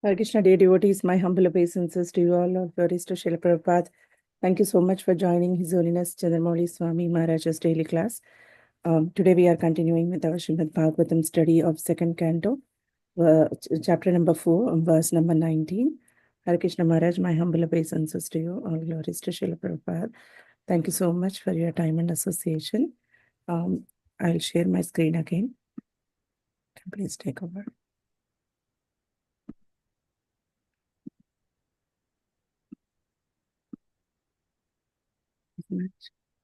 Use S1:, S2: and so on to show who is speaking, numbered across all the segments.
S1: Hare Krishna, dear devotees, my humble obeisances to you all, Lord glories to Srila Prabhupada. Thank you so much for joining His Holiness Chandramauli Swami Maharaj's daily class. Today we are continuing with our Srimad Bhagavatam study of second canto, chapter number 4, verse number 19. Hare Krishna Maharaj, my humble obeisances to you, all glories to Srila Prabhupada. Thank you so much for your time and association. I'll share my screen again. Please take over.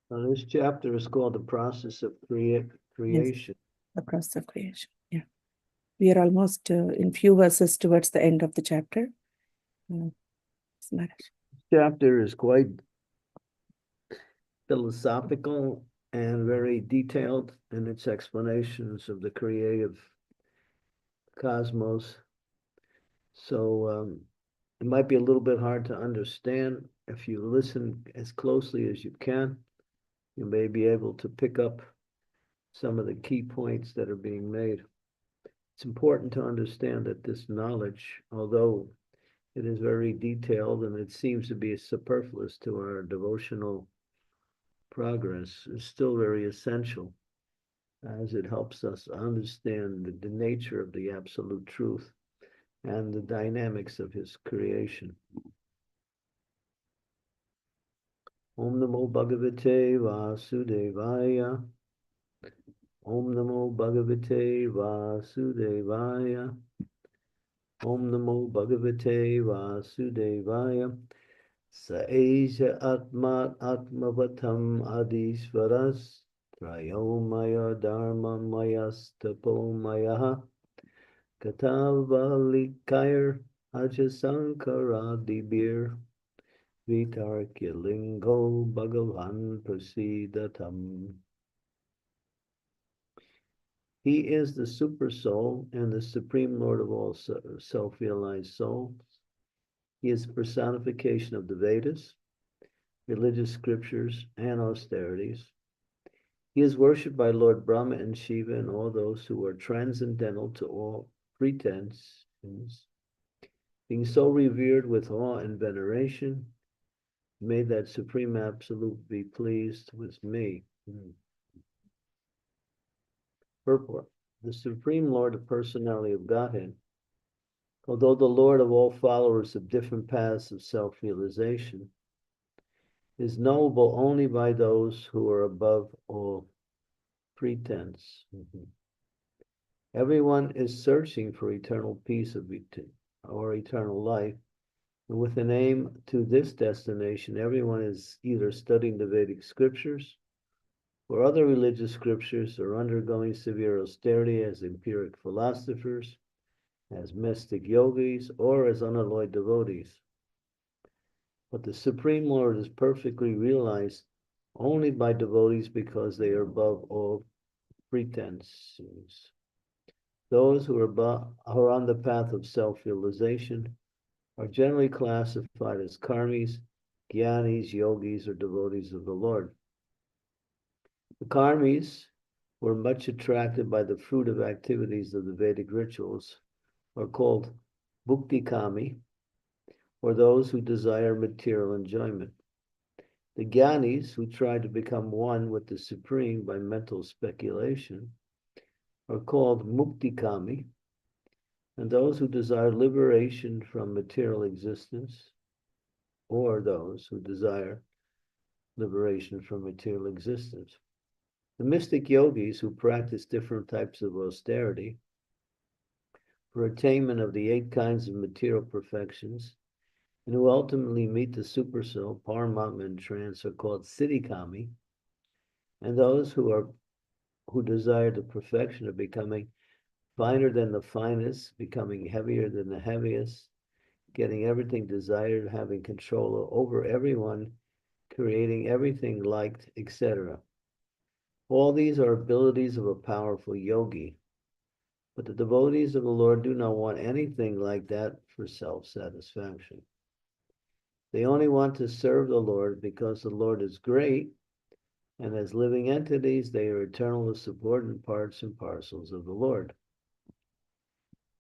S2: Now, this chapter is called The Process of Creation.
S1: Yes, the process of creation. Yeah. We are almost in few verses towards the end of the chapter.
S2: This chapter is quite philosophical and very detailed in its explanations of the creative cosmos. So it might be a little bit hard to understand. If you listen as closely as you can, you may be able to pick up some of the key points that are being made. It's important to understand that this knowledge, although it is very detailed and it seems to be superfluous to our devotional progress, is still very essential as it helps us understand the nature of the absolute truth and the dynamics of his creation. Om Namo Bhagavate Vasudevaya. Om Namo Bhagavate Vasudevaya. Om Namo Bhagavate Vasudevaya. Saeja Atma Atmavatam Adisvaras Trayomaya Dharma Mayastapomaya Katavalikayar Ajasankaradibir Vitarkilingo Bhagavan Prasidatam. He is the super soul and the supreme Lord of all self-realized souls. He is the personification of the Vedas, religious scriptures, and austerities. He is worshipped by Lord Brahma and Shiva and all those who are transcendental to all pretensions. Being so revered with awe and veneration, may that Supreme Absolute be pleased with me. Purport. The Supreme Lord, the personality of Godhead, although the Lord of all followers of different paths of self-realization, is knowable only by those who are above all pretense. Everyone is searching for eternal peace or eternal life, and with an aim to this destination, everyone is either studying the Vedic scriptures or other religious scriptures, or undergoing severe austerity as empiric philosophers, as mystic yogis, or as unalloyed devotees. But the Supreme Lord is perfectly realized only by devotees because they are above all pretenses. Those who are on the path of self-realization are generally classified as karmis, jnanis, yogis, or devotees of the Lord. The karmis were much attracted by the fruitive activities of the Vedic rituals, are called bhuktikami, or those who desire material enjoyment. The jnanis, who try to become one with the Supreme by mental speculation, are called muktikami, and those who desire liberation from material existence, or those who desire liberation from material existence. The mystic yogis, who practice different types of austerity for attainment of the 8 kinds of material perfections, and who ultimately meet the supersoul, Paramatma, in trance, are called siddhikami, and those who desire the perfection of becoming finer than the finest, becoming heavier than the heaviest, getting everything desired, having control over everyone, creating everything liked, etc. All these are abilities of a powerful yogi, but the devotees of the Lord do not want anything like that for self-satisfaction. They only want to serve the Lord because the Lord is great, and as living entities, they are eternal, subordinate parts and parcels of the Lord.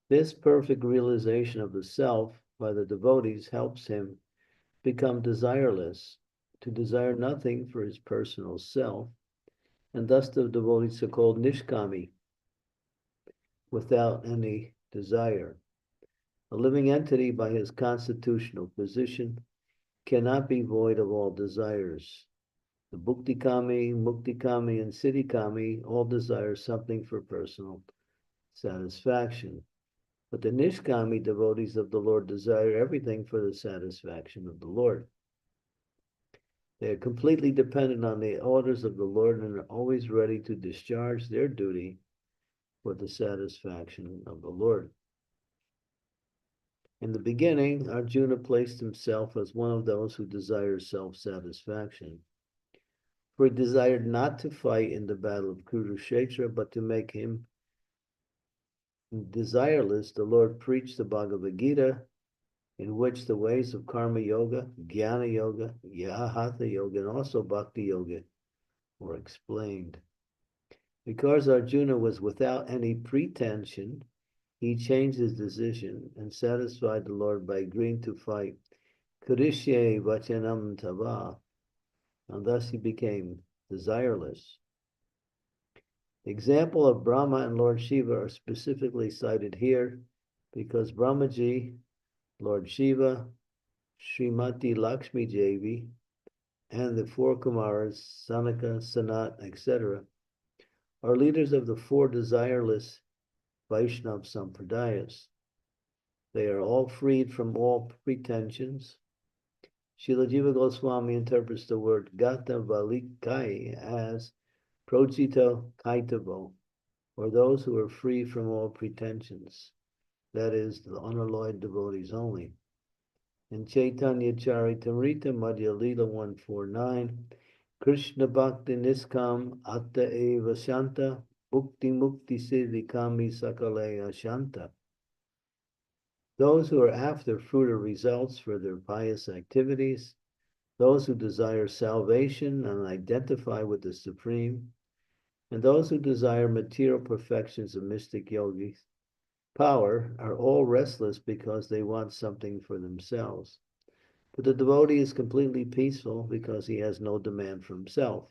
S2: This perfect realization of the self by the devotees helps him become desireless, to desire nothing for his personal self, and thus the devotees are called nishkami, without any desire. A living entity, by his constitutional position, cannot be void of all desires. The bhuktikami, muktikami, and siddhikami all desire something for personal satisfaction. But the nishkami devotees of the Lord desire everything for the satisfaction of the Lord. They are completely dependent on the orders of the Lord and are always ready to discharge their duty for the satisfaction of the Lord. In the beginning, Arjuna placed himself as one of those who desire self-satisfaction. For he desired not to fight in the battle of Kurukshetra, but to make him desireless. The Lord preached the Bhagavad Gita, in which the ways of karma yoga, jnana yoga, hatha yoga, and also bhakti yoga were explained. Because Arjuna was without any pretension, he changed his decision and satisfied the Lord by agreeing to fight Kurishye Vachanam Tava, and thus he became desireless. The example of Brahma and Lord Shiva are specifically cited here because Brahmaji, Lord Shiva, Srimati Lakshmi Devi, and the four Kumaras, Sanaka, Sanat, etc., are leaders of the four desireless Vaishnav Sampradayas. They are all freed from all pretensions. Srila Jiva Goswami interprets the word Gata Valikai as Projito Kaitavo, or those who are free from all pretensions. That is, the unalloyed devotees only. In Chaitanya Charitamrita Madhya Lila 149, Krishna Bhakti Niskam Atta Eva Shanta Bhukti Mukti Siddhikami Sakale Ashanta. Those who are after fruit or results for their pious activities, those who desire salvation and identify with the Supreme, and those who desire material perfections of mystic yogis, power, are all restless because they want something for themselves. But the devotee is completely peaceful because he has no demand for himself,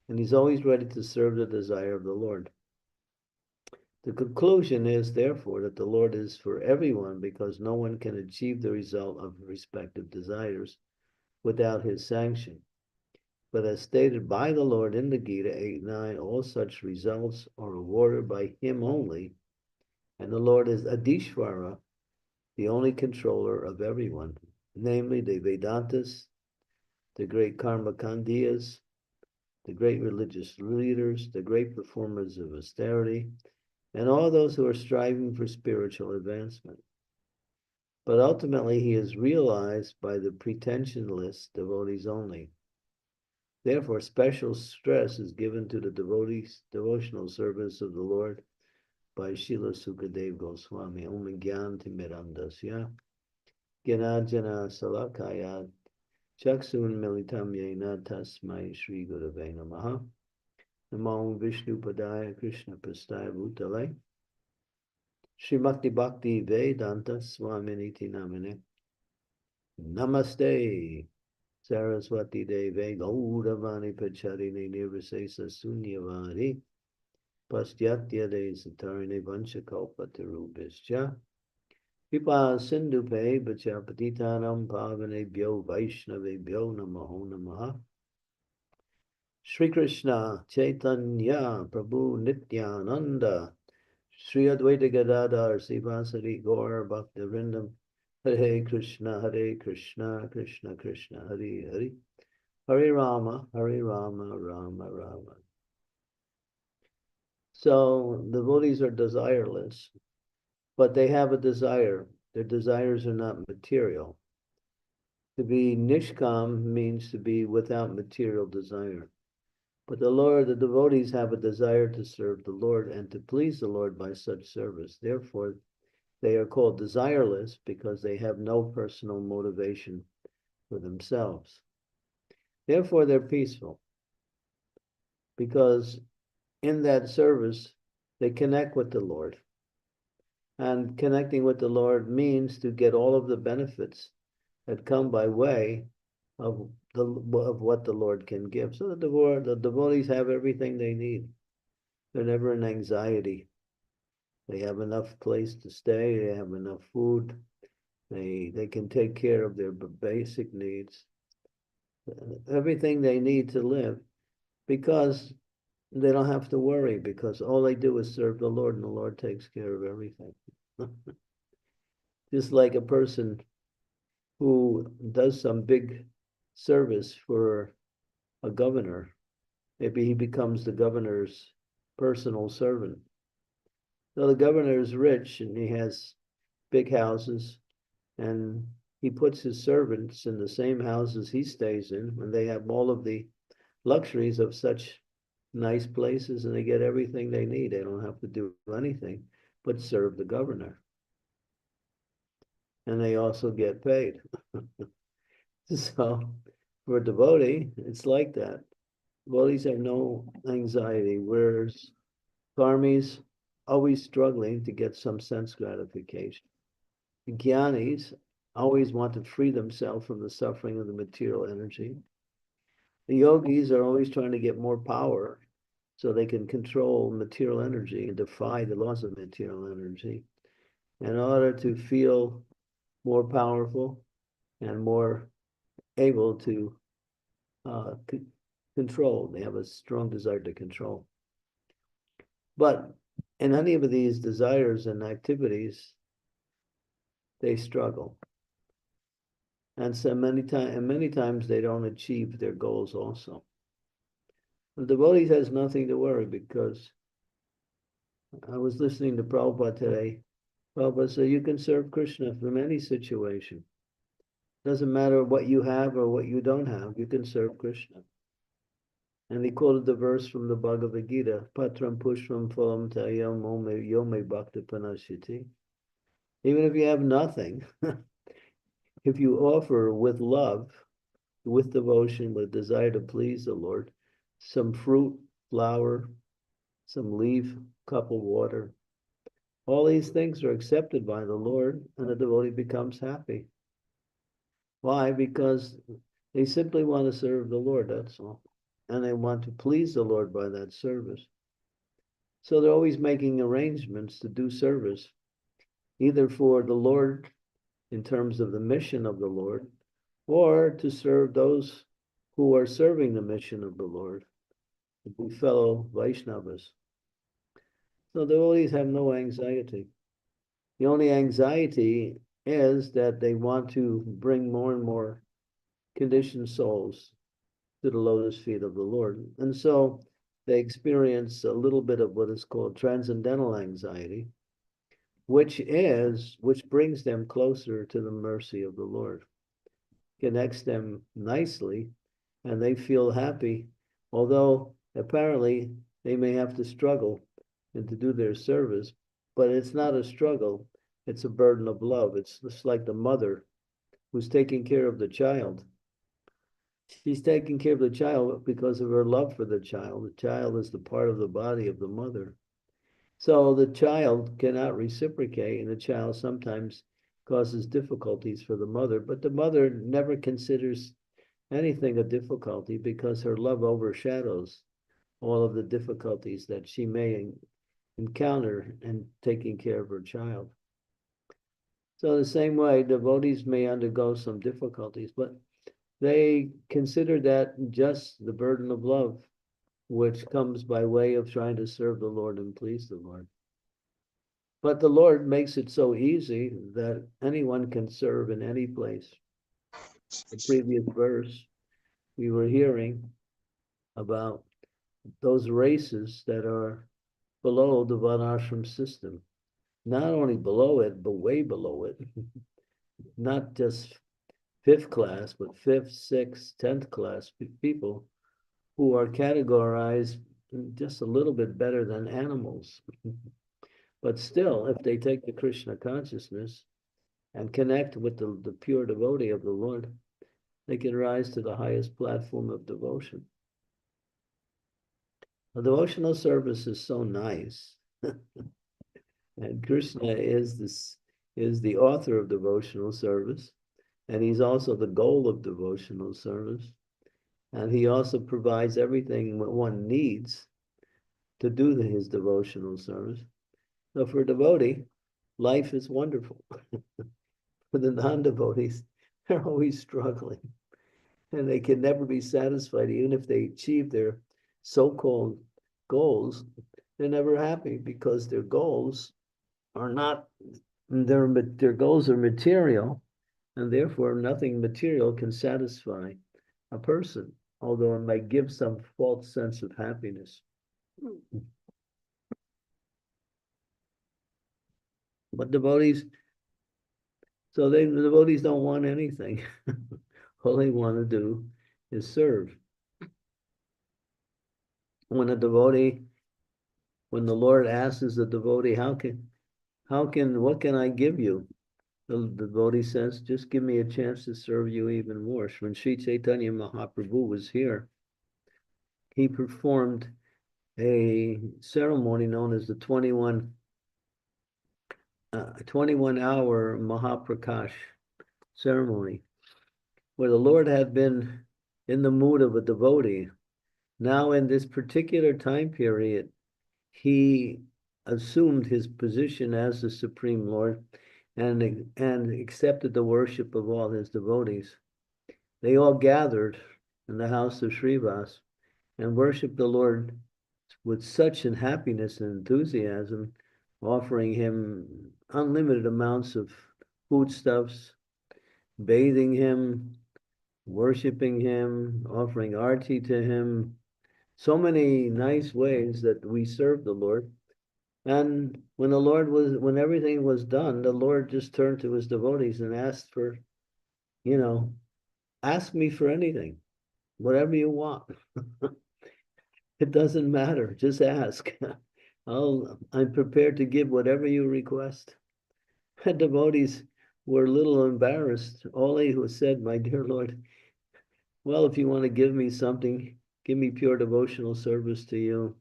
S2: and he's always ready to serve the desire of the Lord. The conclusion is, therefore, that the Lord is for everyone because no one can achieve the result of respective desires without his sanction. But as stated by the Lord in the Gita 8:9, all such results are awarded by him only, and the Lord is Adishvara, the only controller of everyone, namely the Vedantas, the great Karma Kandiyas, the great religious leaders, the great performers of austerity, and all those who are striving for spiritual advancement. But ultimately, he is realized by the pretensionless devotees only. Therefore, special stress is given to the devotees' devotional service of the Lord by Srila Sukadeva Goswami. Om Gyan Timirandasya Gyanajana Salakaya Chaksun Militam Yena Tasmai Shri Gurave Namaha. Namo Vishnu Padaya Krishna Prastaya Bhutale Srimati Bhakti Vedanta Swaminiti Namine Namaste Saraswati Deve Gauravani Pacharini Nirvisesa Sunyavadi Pastyatya De Satarine Vanchakalpatarubhischa Kripa Sindhupe Bachapatitanam Pavanebhyo Vaishnavebhyo Namaho Namaha Shri Krishna Chaitanya Prabhu Nityananda Sri Advaita Gadadhar Sivasari Gaur Bhaktivinoda Hare Krishna Krishna Krishna Hare Hare Hare Rama Rama Rama. So the devotees are desireless, but they have a desire. Their desires are not material. To be nishkam means to be without material desire. But the Lord, the devotees have a desire to serve the Lord and to please the Lord by such service. Therefore, they are called desireless because they have no personal motivation for themselves. Therefore, they're peaceful because in that service, they connect with the Lord. And connecting with the Lord means to get all of the benefits that come by way of what the Lord can give. So the devotees have everything they need. They're never in anxiety. They have enough place to stay. They have enough food. They can take care of their basic needs. Everything they need to live, because they don't have to worry, because all they do is serve the Lord, and the Lord takes care of everything. Just like a person who does some big service for a governor, maybe he becomes the governor's personal servant. So the governor is rich and he has big houses, and he puts his servants in the same houses he stays in, and they have all of the luxuries of such nice places, and they get everything they need. They don't have to do anything but serve the governor. And they also get paid. So for a devotee, it's like that. Devotees have no anxiety, whereas karmis always struggling to get some sense gratification. The jnanis always want to free themselves from the suffering of the material energy. The yogis are always trying to get more power so they can control material energy and defy the laws of material energy in order to feel more powerful and more able to control. They have a strong desire to control. But in any of these desires and activities, they struggle. And so many times they don't achieve their goals also. The devotee has nothing to worry, because I was listening to Prabhupada today. Prabhupada said you can serve Krishna from any situation. Doesn't matter what you have or what you don't have, you can serve Krishna. And he quoted the verse from the Bhagavad Gita, Patram Pushpam Phalam Tayam Yome Bhakti Panashiti. Even if you have nothing, if you offer with love, with devotion, with desire to please the Lord, some fruit, flower, some leaf, cup of water, all these things are accepted by the Lord, and the devotee becomes happy. Why? Because they simply want to serve the Lord, that's all. And they want to please the Lord by that service. So they're always making arrangements to do service, either for the Lord in terms of the mission of the Lord, or to serve those who are serving the mission of the Lord, the fellow Vaishnavas. So they always have no anxiety. The only anxiety is that they want to bring more and more conditioned souls to the lotus feet of the Lord. And so they experience a little bit of what is called transcendental anxiety, which brings them closer to the mercy of the Lord, connects them nicely, and they feel happy, although apparently they may have to struggle and to do their service, but it's not a struggle, it's a burden of love. It's just like the mother who's taking care of the child. She's taking care of the child because of her love for the child. The child is the part of the body of the mother. So the child cannot reciprocate, and the child sometimes causes difficulties for the mother, but the mother never considers anything a difficulty because her love overshadows all of the difficulties that she may encounter in taking care of her child. So the same way, devotees may undergo some difficulties, but they consider that just the burden of love, which comes by way of trying to serve the Lord and please the Lord. But the Lord makes it so easy that anyone can serve in any place. The previous verse, we were hearing about those races that are below the Varnashram system. Not only below it, but way below it. Not just fifth class, but fifth, sixth, 10th class people who are categorized just a little bit better than animals. But still, if they take the Krishna consciousness and connect with the pure devotee of the Lord, they can rise to the highest platform of devotion. The devotional service is so nice. And Krishna is the author of devotional service, and he's also the goal of devotional service. And he also provides everything what one needs to do his devotional service. So for a devotee, life is wonderful. For the non-devotees, they're always struggling. And they can never be satisfied, even if they achieve their so-called goals. They're never happy because their goals are not, their goals are material, and therefore nothing material can satisfy a person, although it might give some false sense of happiness. But devotees, the devotees don't want anything. All they want to do is serve. When the Lord asks the devotee, what can I give you? The devotee says, just give me a chance to serve you even more. When Sri Chaitanya Mahaprabhu was here, he performed a ceremony known as the 21-hour Mahaprakash ceremony, where the Lord had been in the mood of a devotee. Now in this particular time period, he assumed his position as the Supreme Lord and accepted the worship of all his devotees. They all gathered in the house of Srivas and worshiped the Lord with such an happiness and enthusiasm, offering him unlimited amounts of foodstuffs, bathing him, worshiping him, offering arti to him. So many nice ways that we serve the Lord. And when everything was done, the Lord just turned to his devotees and asked for, ask me for anything, whatever you want. It doesn't matter, just ask. I'm prepared to give whatever you request. The devotees were a little embarrassed. All they said, my dear Lord, well, if you want to give me something, give me pure devotional service to you,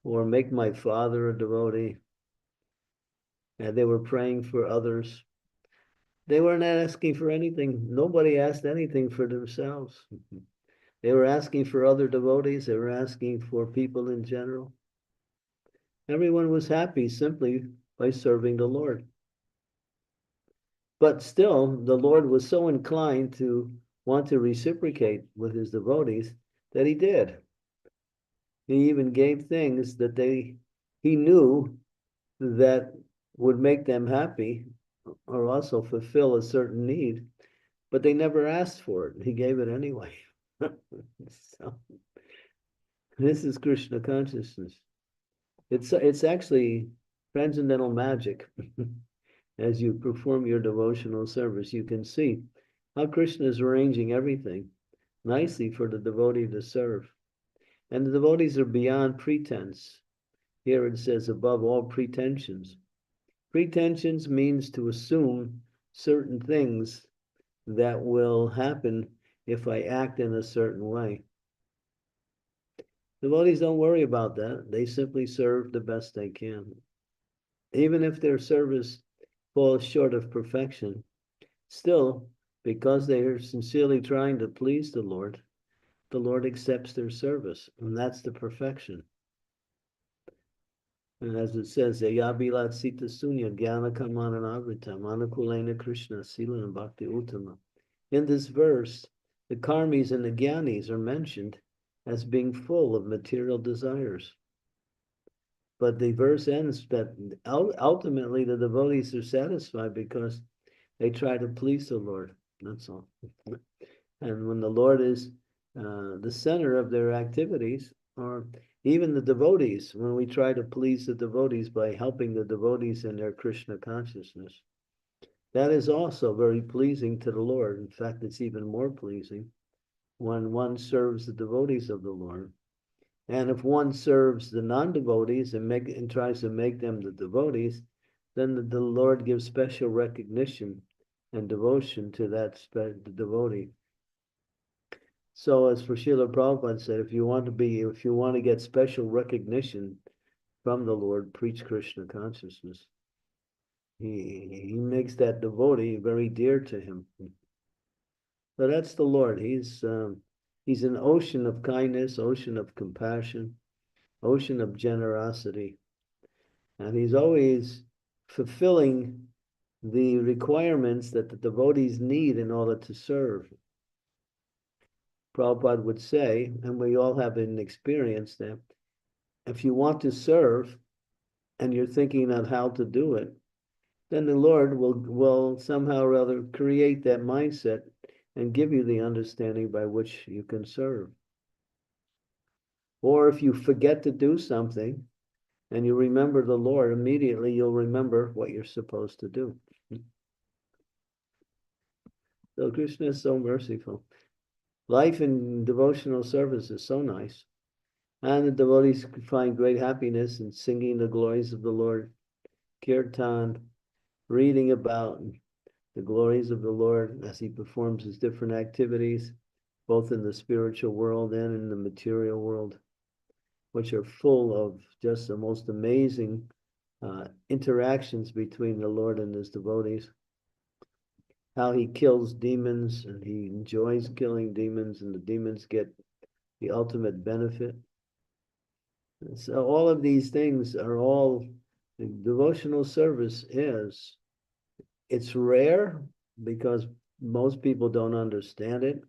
S2: or make my father a devotee. And they were praying for others. They weren't asking for anything. Nobody asked anything for themselves. They were asking for other devotees. They were asking for people in general. Everyone was happy simply by serving the Lord. But still, the Lord was so inclined to want to reciprocate with his devotees that he did. He even gave things that he knew that would make them happy or also fulfill a certain need, but they never asked for it. He gave it anyway. So, this is Krishna consciousness. It's actually transcendental magic. As you perform your devotional service, you can see how Krishna is arranging everything nicely for the devotee to serve. And the devotees are beyond pretense. Here it says, above all pretensions. Pretensions means to assume certain things that will happen if I act in a certain way. Devotees don't worry about that. They simply serve the best they can. Even if their service falls short of perfection, still, because they are sincerely trying to please the Lord accepts their service, and that's the perfection. And as it says, Yabilat Sita Sunya Gyana Kamananavritam Anukulena Krishna Sila and Bhakti Uttama. In this verse, the karmis and the gyanis are mentioned as being full of material desires. But the verse ends that ultimately the devotees are satisfied because they try to please the Lord. That's all. And when the Lord is the center of their activities, or even the devotees, when we try to please the devotees by helping the devotees in their Krishna consciousness, that is also very pleasing to the Lord. In fact, it's even more pleasing when one serves the devotees of the Lord. And if one serves the non-devotees and tries to make them the devotees, then the Lord gives special recognition and devotion to that the devotee. So as for Srila Prabhupada said, if you want to get special recognition from the Lord, preach Krishna consciousness. he makes that devotee very dear to him. So that's the Lord. He's an ocean of kindness, ocean of compassion, ocean of generosity. And he's always fulfilling the requirements that the devotees need in order to serve. Prabhupada would say, and we all have an experience that if you want to serve and you're thinking of how to do it, then the Lord will somehow or other create that mindset and give you the understanding by which you can serve. Or if you forget to do something and you remember the Lord, immediately you'll remember what you're supposed to do. So Krishna is so merciful. Life in devotional service is so nice. And the devotees find great happiness in singing the glories of the Lord, kirtan, reading about the glories of the Lord as he performs his different activities, both in the spiritual world and in the material world, which are full of just the most amazing interactions between the Lord and his devotees. How he kills demons, and he enjoys killing demons, and the demons get the ultimate benefit. And so all of these things are all the devotional service is. It's rare because most people don't understand it,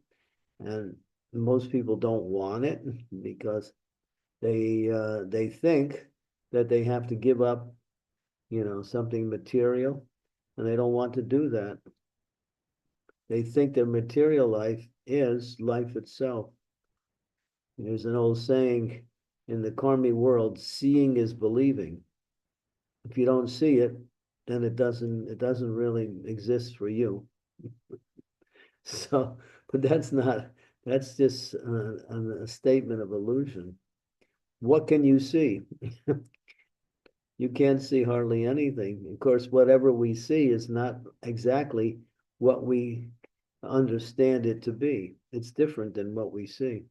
S2: and most people don't want it because they think that they have to give up, something material, and they don't want to do that. They think their material life is life itself. There's an old saying in the karmic world, seeing is believing. If you don't see it, then it doesn't really exist for you. So, but that's just a statement of illusion. What can you see? You can't see hardly anything. Of course, whatever we see is not exactly what we understand it to be. It's different than what we see.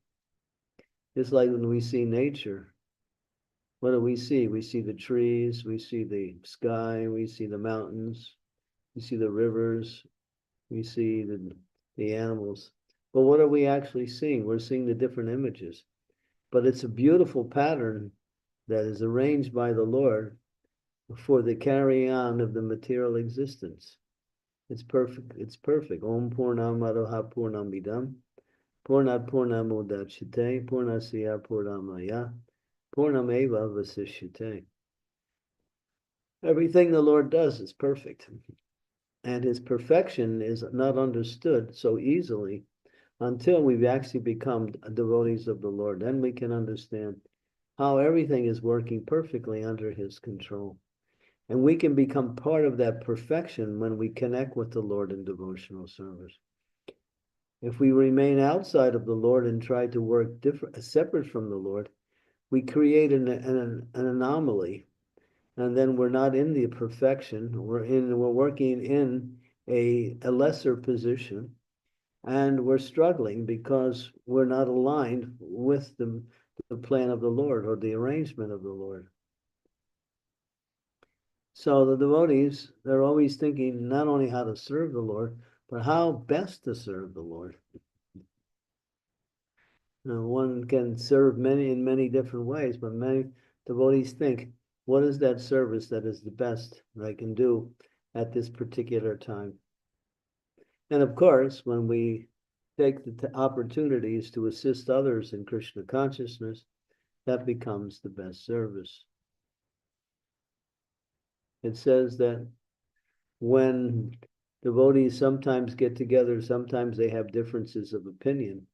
S2: It's like when we see nature. What do we see? We see the trees, we see the sky, we see the mountains, we see the rivers, we see the animals. But what are we actually seeing? We're seeing the different images. But it's a beautiful pattern that is arranged by the Lord for the carrying on of the material existence. It's perfect. It's perfect. Om Purnamadoha Purnamidam Purnat Purnamudachite Purnasya Purnamaya Purnameva Vasishyate. Everything the Lord does is perfect. And his perfection is not understood so easily until we've actually become devotees of the Lord. Then we can understand how everything is working perfectly under his control. And we can become part of that perfection when we connect with the Lord in devotional service. If we remain outside of the Lord and try to work separate from the Lord, we create an anomaly, and then we're not in the perfection. We're working in a lesser position, and we're struggling because we're not aligned with the plan of the Lord or the arrangement of the Lord. So the devotees, they're always thinking not only how to serve the Lord, but how best to serve the Lord. One can serve in many different ways, but many devotees think, what is that service that is the best that I can do at this particular time? And of course, when we take the opportunities to assist others in Krishna consciousness, that becomes the best service. It says that when devotees sometimes get together, sometimes they have differences of opinion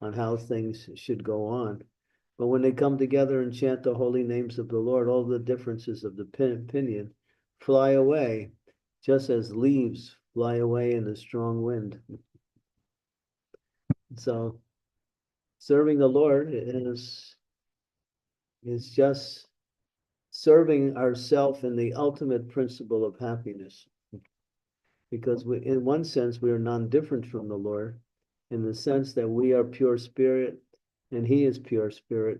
S2: on how things should go on. But when they come together and chant the holy names of the Lord, all the differences of the opinion fly away, just as leaves fly away in a strong wind. So serving the Lord is just serving ourselves in the ultimate principle of happiness. Because in one sense, we are non-different from the Lord, in the sense that we are pure spirit and he is pure spirit.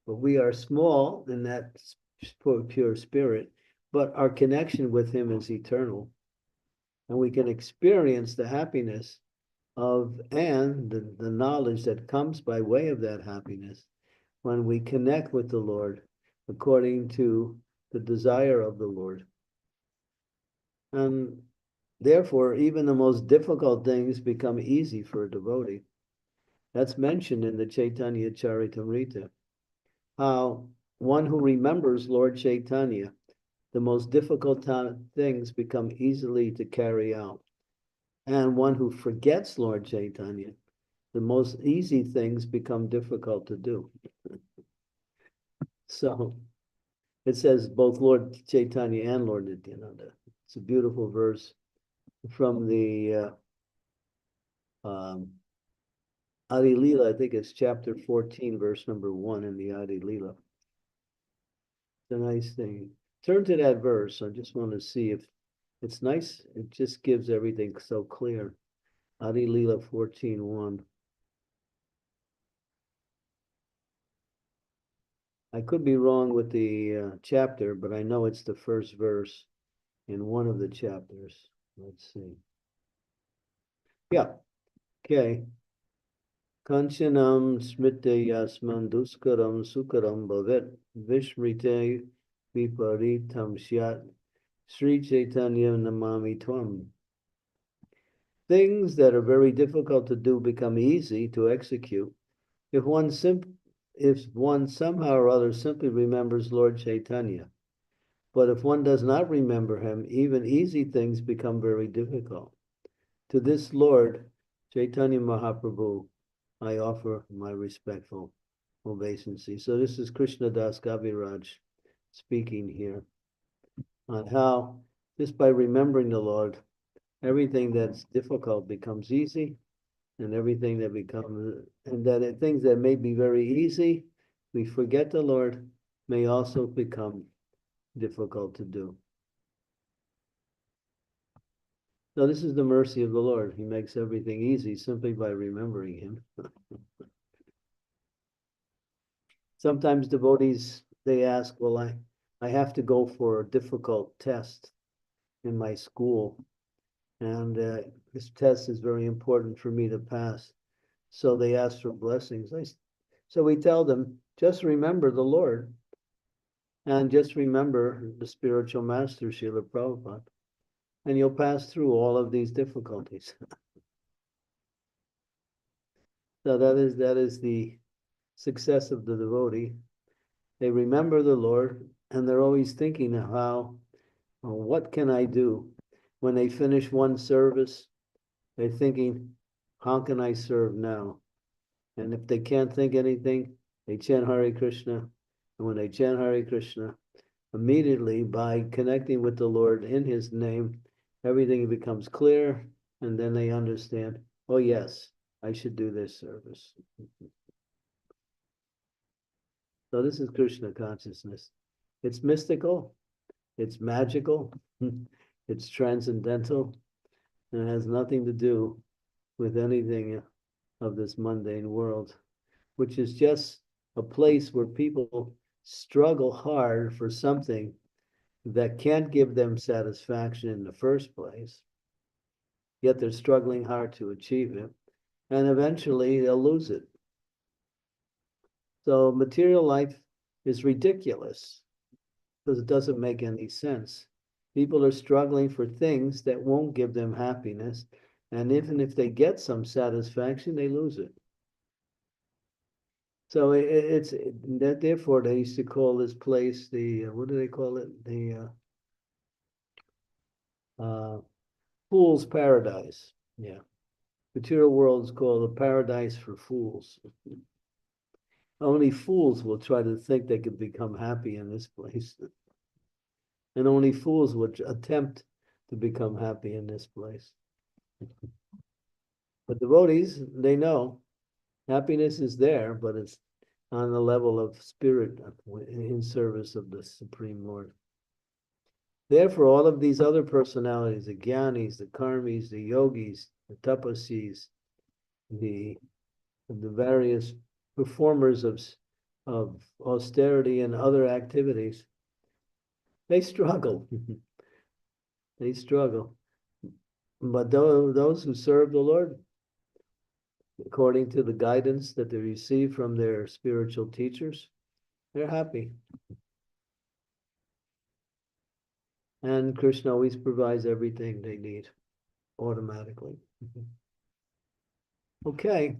S2: But we are small in that pure spirit. but our connection with him is eternal. And we can experience the happiness of and the knowledge that comes by way of that happiness when we connect with the Lord according to the desire of the Lord. And therefore, even the most difficult things become easy for a devotee. That's mentioned in the Chaitanya Charitamrita, how one who remembers Lord Chaitanya, the most difficult things become easily to carry out. And one who forgets Lord Chaitanya, the most easy things become difficult to do. So it says both Lord Chaitanya and Lord Nityananda. It's a beautiful verse from the Adi Lila. I think it's chapter 14, verse number 1 in the Adi Lila. It's a nice thing. Turn to that verse. I just want to see if it's nice. It just gives everything so clear. Adi Lila 14:1. I could be wrong with the chapter, but I know it's the first verse in one of the chapters. Let's see. Yeah. Okay. Kanchanam smrite yasman duskaram sukaram bhavet vishmrite viparitam syat Sri Chaitanya namami tvam. Things that are very difficult to do become easy to execute if one somehow or other simply remembers Lord Chaitanya. But if one does not remember him, even easy things become very difficult. To this Lord, Chaitanya Mahaprabhu, I offer my respectful obeisance. So this is Krishna Das Kaviraj speaking here on how just by remembering the Lord, everything that's difficult becomes easy, and everything that things that may be very easy, we forget the Lord, may also become difficult to do. So this is the mercy of the Lord. He makes everything easy simply by remembering him. Sometimes devotees, they ask, well, I have to go for a difficult test in my school, and this test is very important for me to pass. So they ask for blessings. So we tell them, just remember the Lord, and just remember the spiritual master, Srila Prabhupada, and you'll pass through all of these difficulties. So that is the success of the devotee. They remember the Lord, and they're always thinking of how, well, what can I do? When they finish one service, they're thinking, how can I serve now? And if they can't think anything, they chant Hare Krishna. And when they chant Hare Krishna, immediately by connecting with the Lord in his name, everything becomes clear, and then they understand, oh yes, I should do this service. So this is Krishna consciousness. It's mystical, it's magical, it's transcendental, and it has nothing to do with anything of this mundane world, which is just a place where people struggle hard for something that can't give them satisfaction in the first place, yet they're struggling hard to achieve it, and eventually they'll lose it. So material life is ridiculous because it doesn't make any sense. People are struggling for things that won't give them happiness, and even if they get some satisfaction, they lose it. So therefore they used to call this place the what do they call it? The fool's paradise. Yeah, material world is called a paradise for fools. Only fools will try to think they could become happy in this place, and only fools would attempt to become happy in this place. But devotees, they know happiness is there, but it's on the level of spirit in service of the Supreme Lord. Therefore, all of these other personalities, the Gyanis, the Karmis, the Yogis, the Tapasis, the various performers of austerity and other activities, They struggle. They struggle. But those who serve the Lord, according to the guidance that they receive from their spiritual teachers, they're happy. And Krishna always provides everything they need automatically. Okay.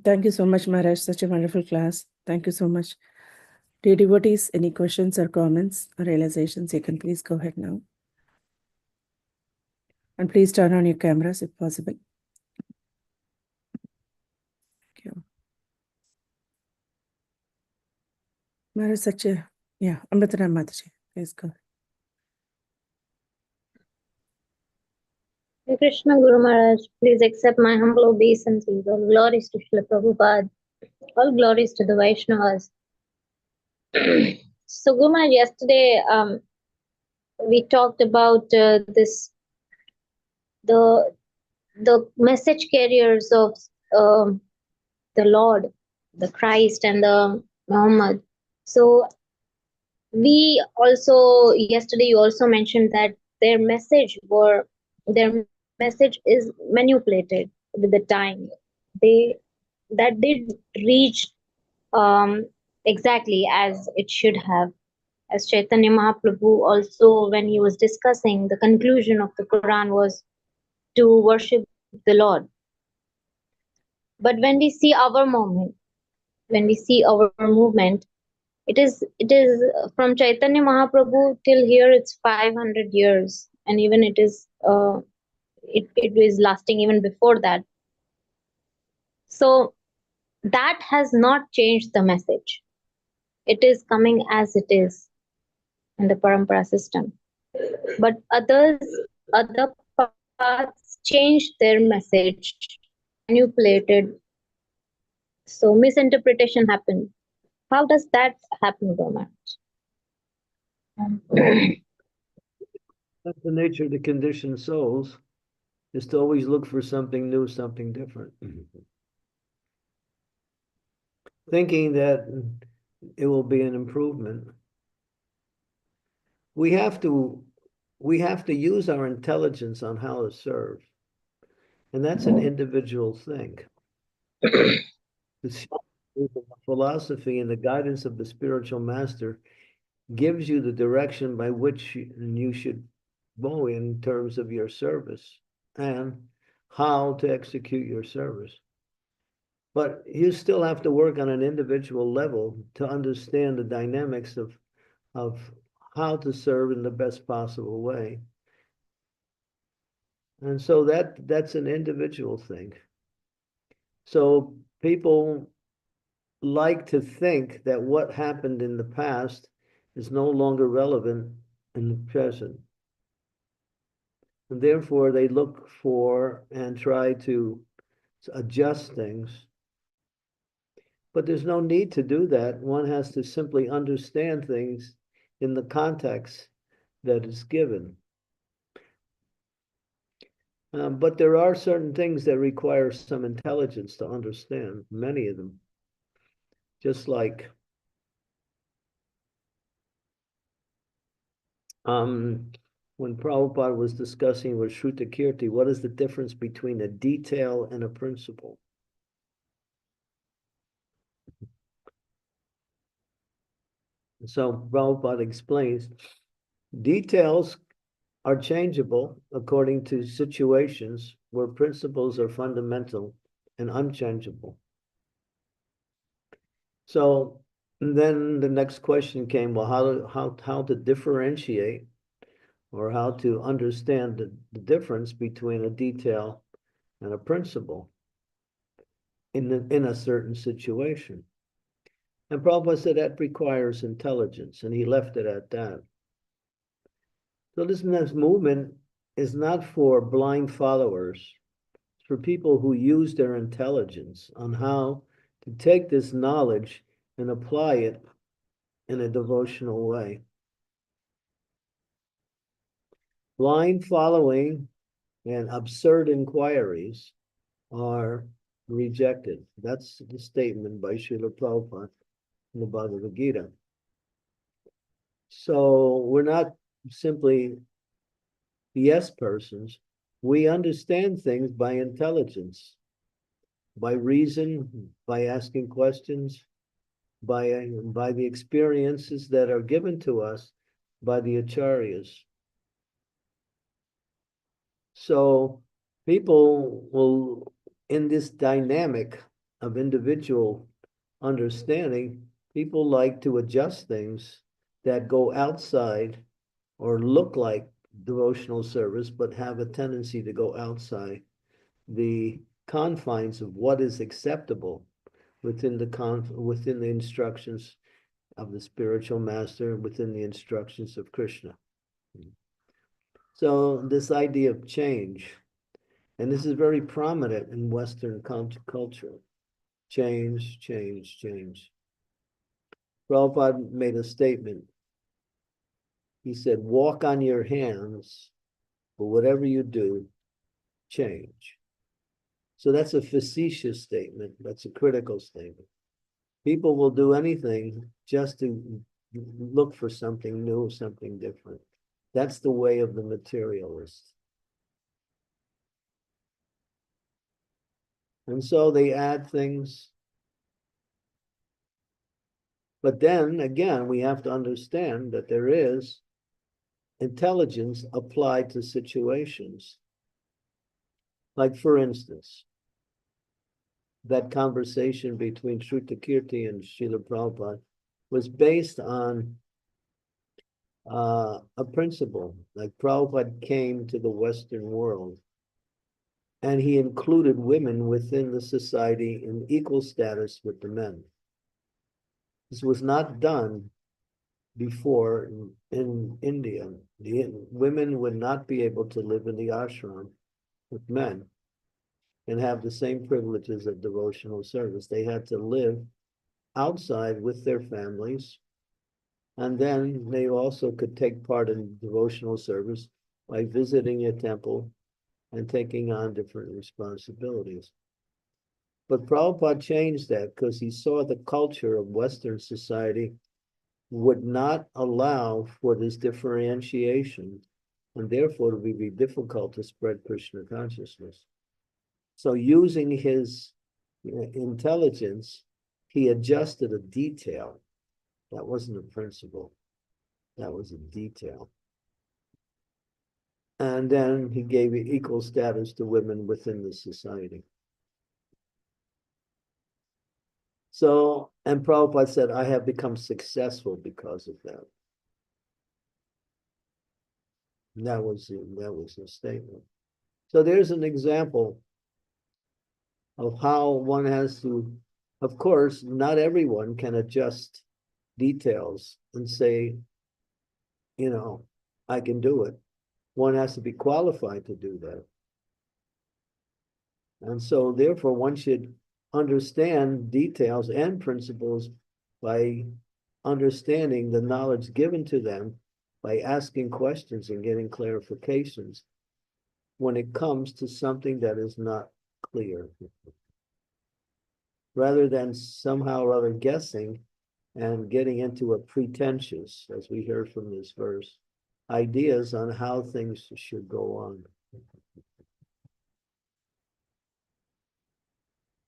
S1: Thank you so much, Maharaj. Such a wonderful class. Thank you so much. Dear devotees, any questions or comments or realizations, you can please go ahead now. And please turn on your cameras if possible. Thank you. Maharaj, such a, yeah, Amritaram Mataji, please go.
S3: Hare Krishna Guru Maharaj, please accept my humble obeisances. All glories to Srila Prabhupada. All glories to the Vaishnavas. So Guru Maharaj, yesterday we talked about the message carriers of the Lord, the Christ, and the Muhammad. So we also yesterday you also mentioned that their message is manipulated with the time. They that did reach exactly as it should have. As Chaitanya Mahaprabhu also, when he was discussing the conclusion of the Quran, was to worship the Lord. But when we see our movement, it is from Chaitanya Mahaprabhu till here. It's 500 years, and even it is lasting even before that. So that has not changed the message. It is coming as it is in the parampara system. But other paths changed their message, manipulated. So misinterpretation happened. How does that happen, Goma?
S2: That's the nature of the conditioned souls, is to always look for something new, something different. Thinking that it will be an improvement. We have to use our intelligence on how to serve. And that's an individual thing. The philosophy and the guidance of the spiritual master gives you the direction by which you should go in terms of your service and how to execute your service. But you still have to work on an individual level to understand the dynamics of how to serve in the best possible way. And so that's an individual thing. So people like to think that what happened in the past is no longer relevant in the present. And therefore, they look for and try to adjust things. But there's no need to do that. One has to simply understand things in the context that is given. But there are certain things that require some intelligence to understand, many of them. Just like when Prabhupada was discussing with Shrutakirti, what is the difference between a detail and a principle? So Prabhupada explains, details are changeable according to situations where principles are fundamental and unchangeable. So then the next question came, well, how to differentiate or how to understand the difference between a detail and a principle in a certain situation. And Prabhupada said that requires intelligence, and he left it at that. So this movement is not for blind followers. It's for people who use their intelligence on how to take this knowledge and apply it in a devotional way. Blind following and absurd inquiries are rejected. That's the statement by Srila Prabhupada in the Bhagavad Gita. So we're not simply yes persons. We understand things by intelligence, by reason, by asking questions, by the experiences that are given to us by the acharyas. So people will, in this dynamic of individual understanding, people like to adjust things that go outside or look like devotional service, but have a tendency to go outside the confines of what is acceptable within the instructions of the spiritual master, within the instructions of Krishna. So this idea of change, and this is very prominent in Western culture, change, change, change. Prabhupada made a statement. He said, walk on your hands, but whatever you do, change. So that's a facetious statement. That's a critical statement. People will do anything just to look for something new, something different. That's the way of the materialist. And so they add things. But then again, we have to understand that there is intelligence applied to situations. Like, for instance, that conversation between Shrutakirti and Srila Prabhupada was based on a principle. Like, Prabhupada came to the Western world and he included women within the society in equal status with the men. This was not done before in India. The women would not be able to live in the ashram with men and have the same privileges of devotional service. They had to live outside with their families, and then they also could take part in devotional service by visiting a temple and taking on different responsibilities. But Prabhupada changed that because he saw the culture of Western society would not allow for this differentiation, and therefore it would be difficult to spread Krishna consciousness. So using his intelligence, he adjusted a detail. That wasn't a principle. That was a detail. And then he gave equal status to women within the society. So, and Prabhupada said, I have become successful because of that. And that was the statement. So there's an example of how one has to, of course, not everyone can adjust details and say, you know, I can do it. One has to be qualified to do that. And so therefore one should understand details and principles by understanding the knowledge given to them, by asking questions and getting clarifications when it comes to something that is not clear, rather than somehow or other guessing and getting into a pretentious, as we heard from this verse, ideas on how things should go on.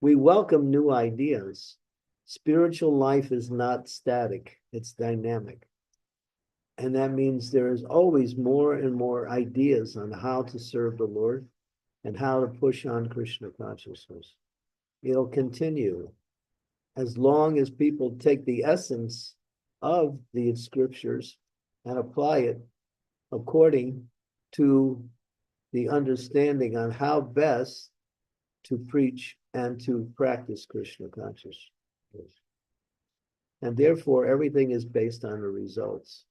S2: We welcome new ideas. Spiritual life is not static, it's dynamic. And that means there is always more and more ideas on how to serve the Lord and how to push on Krishna consciousness. It'll continue as long as people take the essence of the scriptures and apply it according to the understanding on how best to preach and to practice Krishna consciousness. And therefore, everything is based on the results.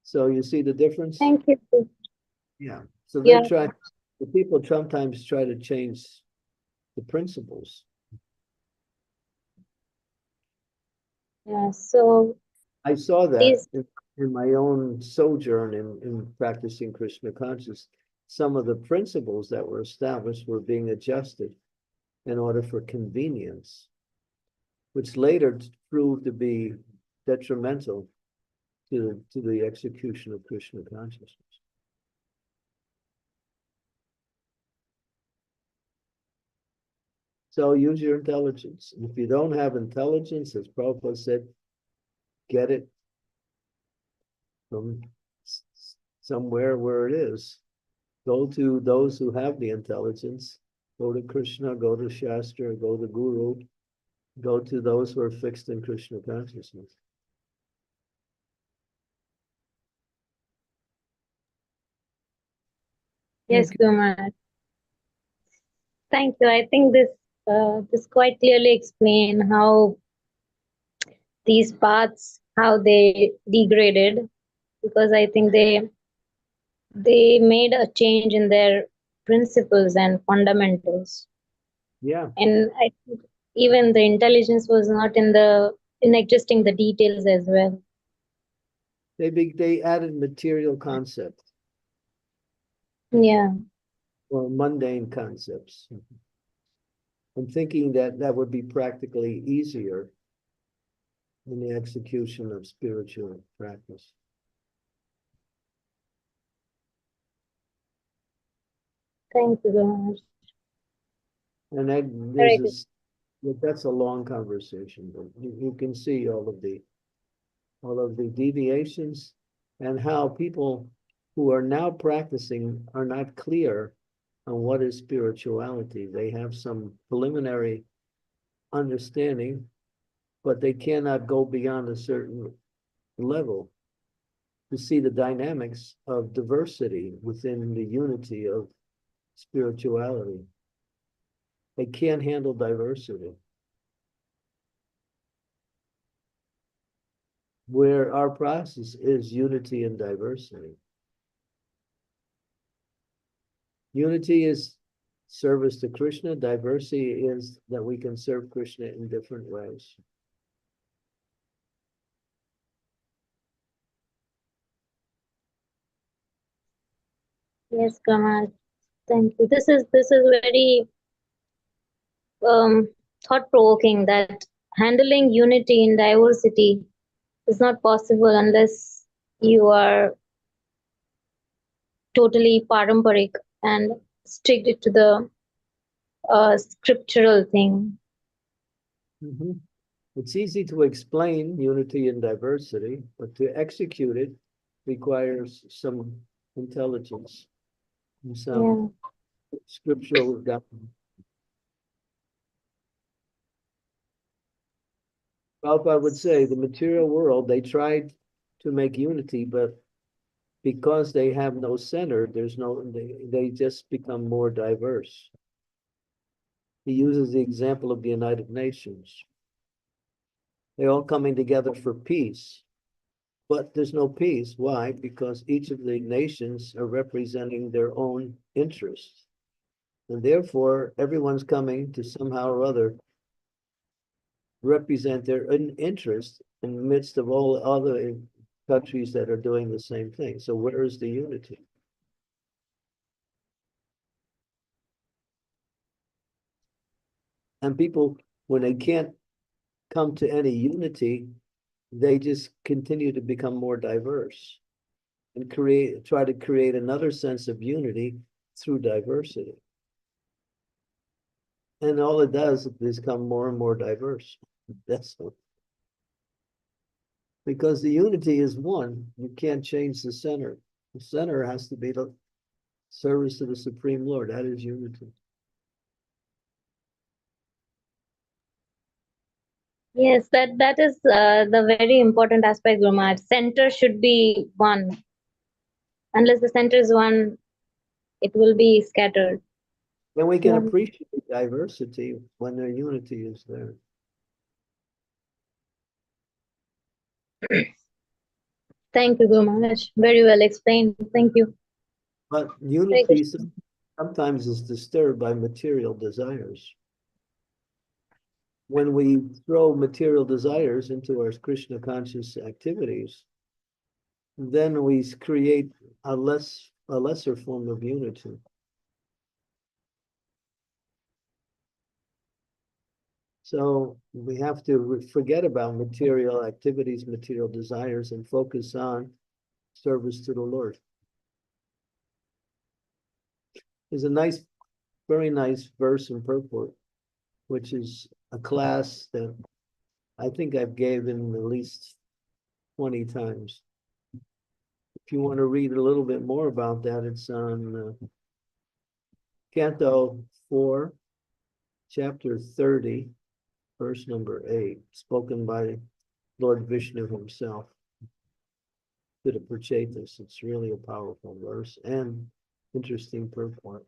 S2: So you see the difference?
S3: Thank you.
S2: Yeah. So
S3: Yeah.
S2: the people sometimes try to change the principles.
S3: Yeah. So
S2: I saw that
S3: these,
S2: in my own sojourn in practicing Krishna consciousness, some of the principles that were established were being adjusted in order for convenience, which later proved to be detrimental to the execution of Krishna consciousness. So use your intelligence. If you don't have intelligence, as Prabhupada said, get it from somewhere where it is. Go to those who have the intelligence. Go to Krishna, go to Shastra, go to Guru, go to those who are fixed in Krishna consciousness.
S3: Yes, Guru Maharaj. Thank you. I think this quite clearly explain how these paths, how they degraded, because I think they made a change in their principles and fundamentals.
S2: Yeah.
S3: And I think even the intelligence was not in adjusting the details as well.
S2: They added material concepts.
S3: Yeah.
S2: Or mundane concepts. I'm thinking that that would be practically easier in the execution of spiritual practice.
S3: Thank you very much.
S2: And that's a long conversation, but you can see all of the deviations and how people who are now practicing are not clear on what is spirituality. They have some preliminary understanding, but they cannot go beyond a certain level to see the dynamics of diversity within the unity of spirituality. They can't handle diversity. Where our process is unity and diversity. Unity is service to Krishna. Diversity is that we can serve Krishna in different ways.
S3: Yes, Kamal. Thank you. This is very thought-provoking, that handling unity in diversity is not possible unless you are totally paramparic and strict to the scriptural thing.
S2: Mm-hmm. It's easy to explain unity and diversity, but to execute it requires some intelligence and some scriptural guidance. Prabhupada would say the material world, they tried to make unity, but because they have no center, they just become more diverse. He uses the example of the United Nations. They're all coming together for peace, but there's no peace. Why? Because each of the nations are representing their own interests. And therefore, everyone's coming to somehow or other represent their interest in the midst of all other countries that are doing the same thing. So where is the unity? And people, when they can't come to any unity, they just continue to become more diverse and try to create another sense of unity through diversity. And all it does is become more and more diverse. That's all. Because the unity is one, you can't change the center. The center has to be the service to the Supreme Lord. That is unity.
S3: Yes, that is the very important aspect, Guru Maharaj. Center should be one. Unless the center is one, it will be scattered.
S2: And we can appreciate diversity when the unity is there.
S3: Thank you, Guru Maharaj. Very well explained. Thank you.
S2: But unity sometimes is disturbed by material desires. When we throw material desires into our Krishna conscious activities, then we create a lesser form of unity. So we have to forget about material activities, material desires, and focus on service to the Lord. There's a very nice verse in purport, which is a class that I think I've given at least 20 times. If you want to read a little bit more about that, it's on Canto 4, chapter 30, verse number 8, spoken by Lord Vishnu himself to the Prachetas. It's really a powerful verse and interesting purport.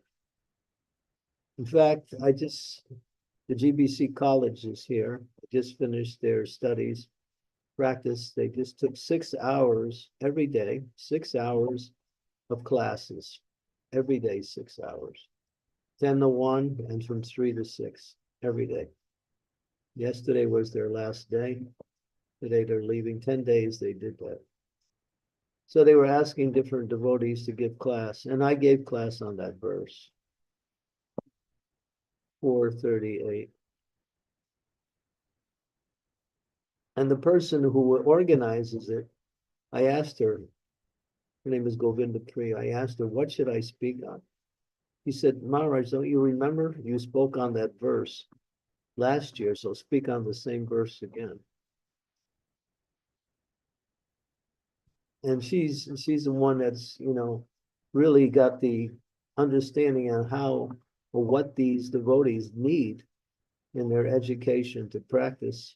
S2: In fact, the GBC College is here. I just finished their studies, practice. They just took 6 hours every day, 6 hours of classes, every day, 6 hours, 10 to 1 and from 3 to 6 every day. Yesterday was their last day. Today they're leaving. 10 days they did that. So they were asking different devotees to give class, and I gave class on that verse, 438. And the person who organizes it, I asked her name is Govinda Priya, I asked her, what should I speak on? He said, Maharaj, don't you remember? You spoke on that verse last year, so speak on the same verse again. And she's the one that's, really got the understanding on how or what these devotees need in their education to practice,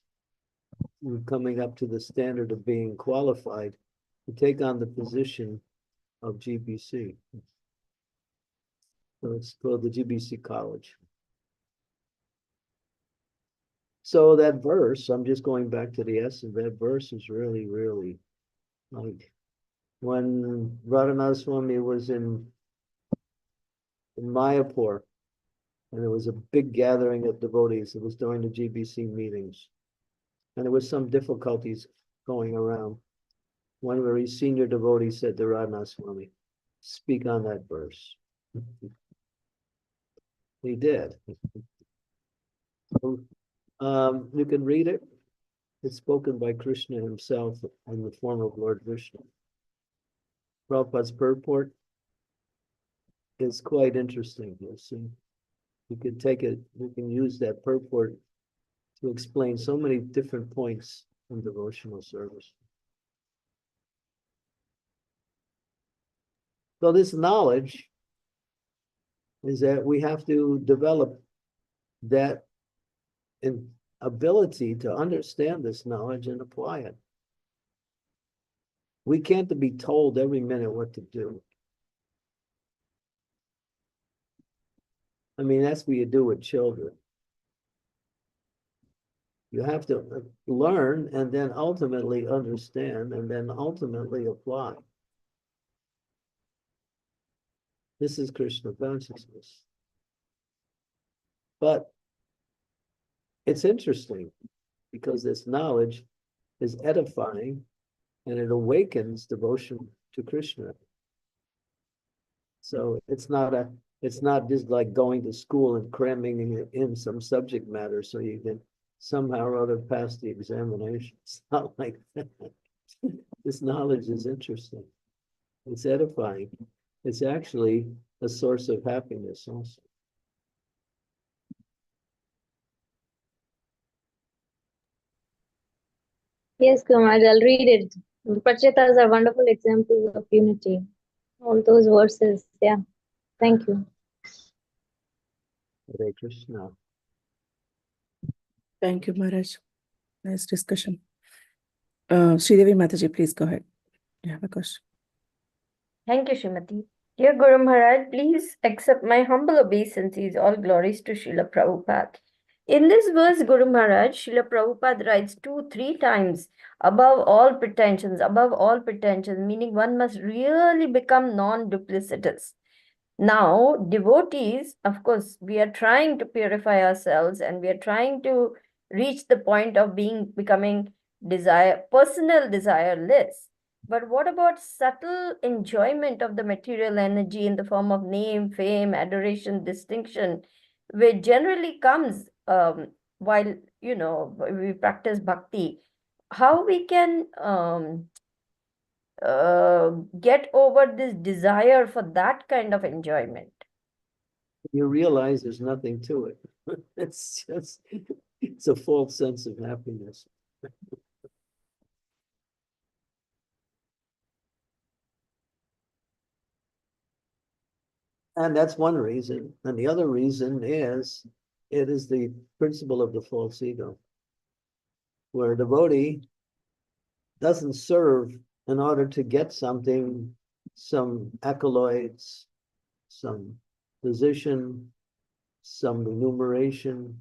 S2: coming up to the standard of being qualified to take on the position of GBC. So it's called the GBC College. So that verse, I'm just going back to the essence, that verse is really, really like when Radhanath Swami was in Mayapur, and there was a big gathering of devotees. It was during the GBC meetings. And there was some difficulties going around. One very senior devotee said to Radhanath Swami, speak on that verse. He did. You can read it. It's spoken by Krishna himself in the form of Lord Vishnu. Prabhupada's purport is quite interesting. You'll see. You could take it, you can use that purport to explain so many different points in devotional service. So this knowledge is that we have to develop that ability to understand this knowledge and apply it. We can't be told every minute what to do. I mean, that's what you do with children. You have to learn and then ultimately understand and then ultimately apply. This is Krishna consciousness. But it's interesting because this knowledge is edifying and it awakens devotion to Krishna. So it's not just like going to school and cramming in some subject matter so you can somehow or other pass the examination. It's not like that. This knowledge is interesting. It's edifying. It's actually a source of happiness also.
S3: Yes, Kumar, I'll read it. The Prachetas are wonderful examples of unity. All those verses, yeah. Thank you.
S2: Hare Krishna.
S1: Thank you, Maharaj. Nice discussion. Sridevi Mataji, please go ahead. You have a question.
S4: Thank you, Srimati. Dear Guru Maharaj, please accept my humble obeisances. All glories to Srila Prabhupada. In this verse, Guru Maharaj, Srila Prabhupada writes 2-3 times, above all pretensions, meaning one must really become non-duplicitous. Now, devotees, of course, we are trying to purify ourselves and we are trying to reach the point of becoming personal desireless. But what about subtle enjoyment of the material energy in the form of name, fame, adoration, distinction, which generally comes while, we practice bhakti? How we can get over this desire for that kind of enjoyment?
S2: You realize there's nothing to it. It's a false sense of happiness. And that's one reason. And the other reason is it is the principle of the false ego, where a devotee doesn't serve in order to get something, some accolades, some position, some remuneration.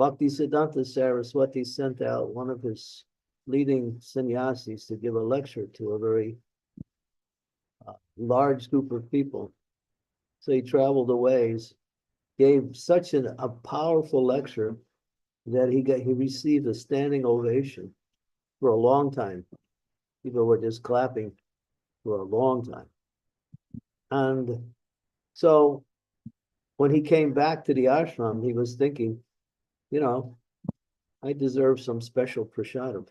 S2: Bhaktisiddhanta Saraswati sent out one of his leading sannyasis to give a lecture to a very large group of people. So he traveled a ways, gave such a powerful lecture that he received a standing ovation for a long time. People were just clapping for a long time. And so when he came back to the ashram, he was thinking, I deserve some special prasadam.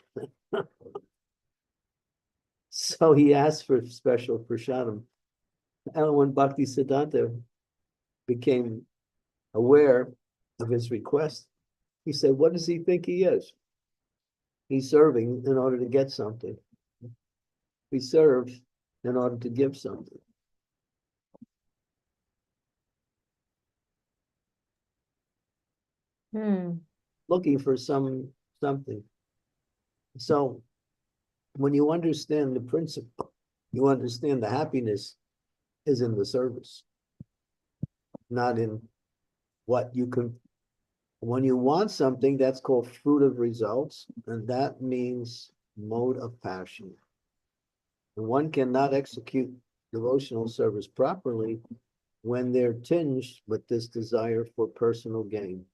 S2: So he asked for special prasadam. And when Bhaktisiddhanta became aware of his request, he said, what does he think he is? He's serving in order to get something. He serves in order to give something. Looking for something. So when you understand the principle, you understand the happiness is in the service, not in what you can. When you want something, that's called fruit of results, and that means mode of passion. And one cannot execute devotional service properly when they're tinged with this desire for personal gain.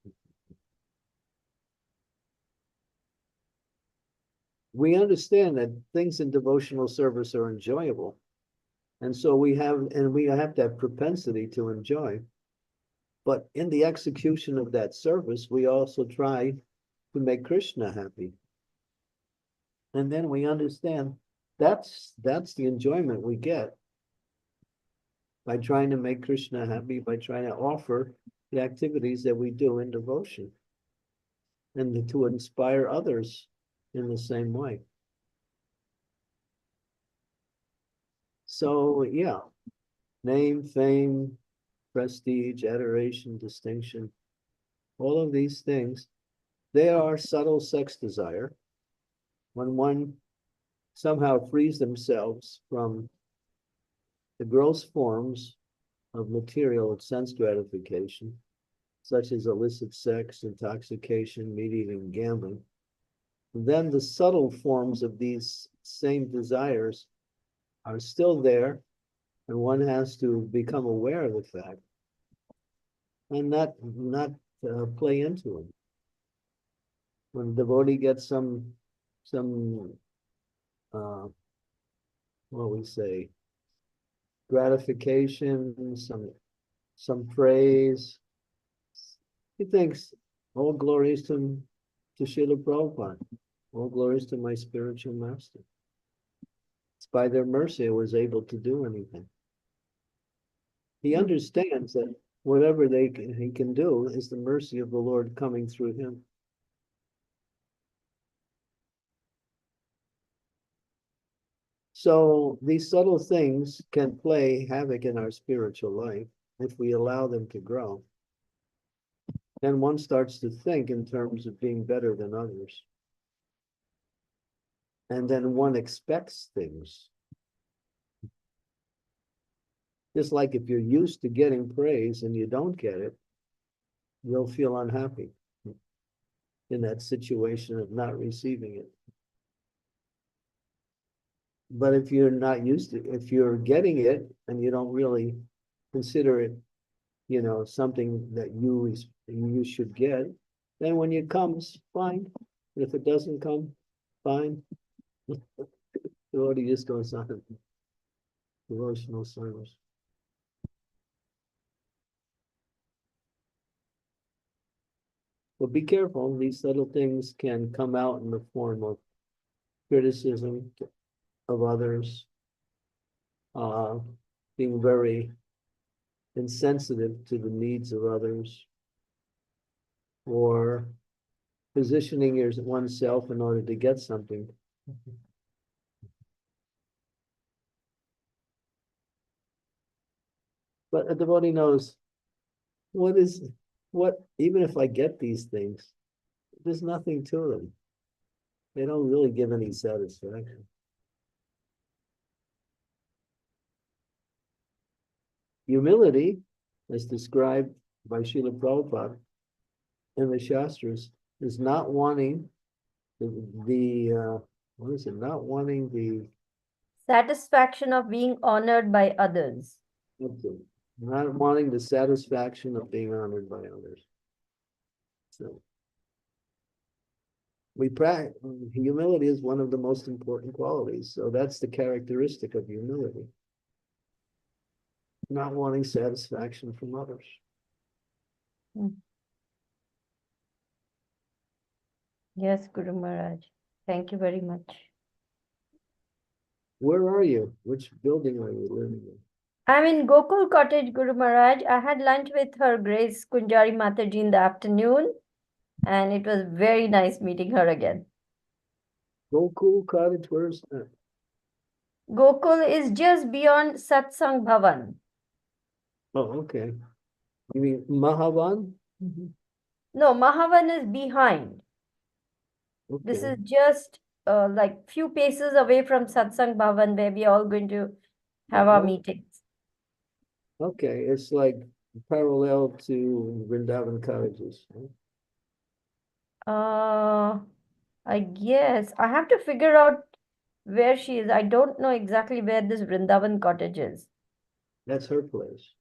S2: We understand that things in devotional service are enjoyable. And so we have that propensity to enjoy. But in the execution of that service, we also try to make Krishna happy. And then we understand that's the enjoyment we get by trying to make Krishna happy, by trying to offer the activities that we do in devotion and to inspire others in the same way. So yeah, name, fame, prestige, adoration, distinction, all of these things, they are subtle sex desire. When one somehow frees themselves from the gross forms of material sense gratification, such as illicit sex, intoxication, meat eating, gambling, then the subtle forms of these same desires are still there, and one has to become aware of the fact and not play into them. When the devotee gets some what we say, gratification, some praise, he thinks, all glories to Srila Prabhupada, all glories to my spiritual master. It's by their mercy I was able to do anything. He understands that whatever he can do is the mercy of the Lord coming through him. So these subtle things can play havoc in our spiritual life if we allow them to grow. Then one starts to think in terms of being better than others. And then one expects things. Just like if you're used to getting praise and you don't get it, you'll feel unhappy in that situation of not receiving it. But if you're not used to it, if you're getting it and you don't really consider it, something that you should get, then when it comes, fine. If it doesn't come, fine. Devotee just goes on devotional service. Well, be careful. These little things can come out in the form of criticism of others, being very insensitive to the needs of others, or positioning oneself in order to get something. But a devotee knows even if I get these things, there's nothing to them. They don't really give any satisfaction. Humility, as described by Srila Prabhupada in the Shastras, is not wanting not wanting the
S4: Satisfaction of being honored by others.
S2: not wanting the satisfaction of being honored by others. So humility is one of the most important qualities. So that's the characteristic of humility. Not wanting satisfaction from others.
S4: Yes, Guru Maharaj. Thank you very much.
S2: Where are you? Which building are you living in?
S4: I'm in Gokul Cottage, Guru Maharaj. I had lunch with Her Grace Kunjari Mataji in the afternoon, and it was very nice meeting her again.
S2: Gokul Cottage, where's that?
S4: Gokul is just beyond Satsang Bhavan.
S2: Oh, okay. You mean Mahavan?
S4: No, Mahavan is behind.
S2: Okay.
S4: This is just like few paces away from Satsang Bhavan, where we are all going to have our meetings.
S2: Okay, it's like parallel to Vrindavan cottages.
S4: I guess I have to figure out where she is. I don't know exactly where this Vrindavan cottage is.
S2: That's her place.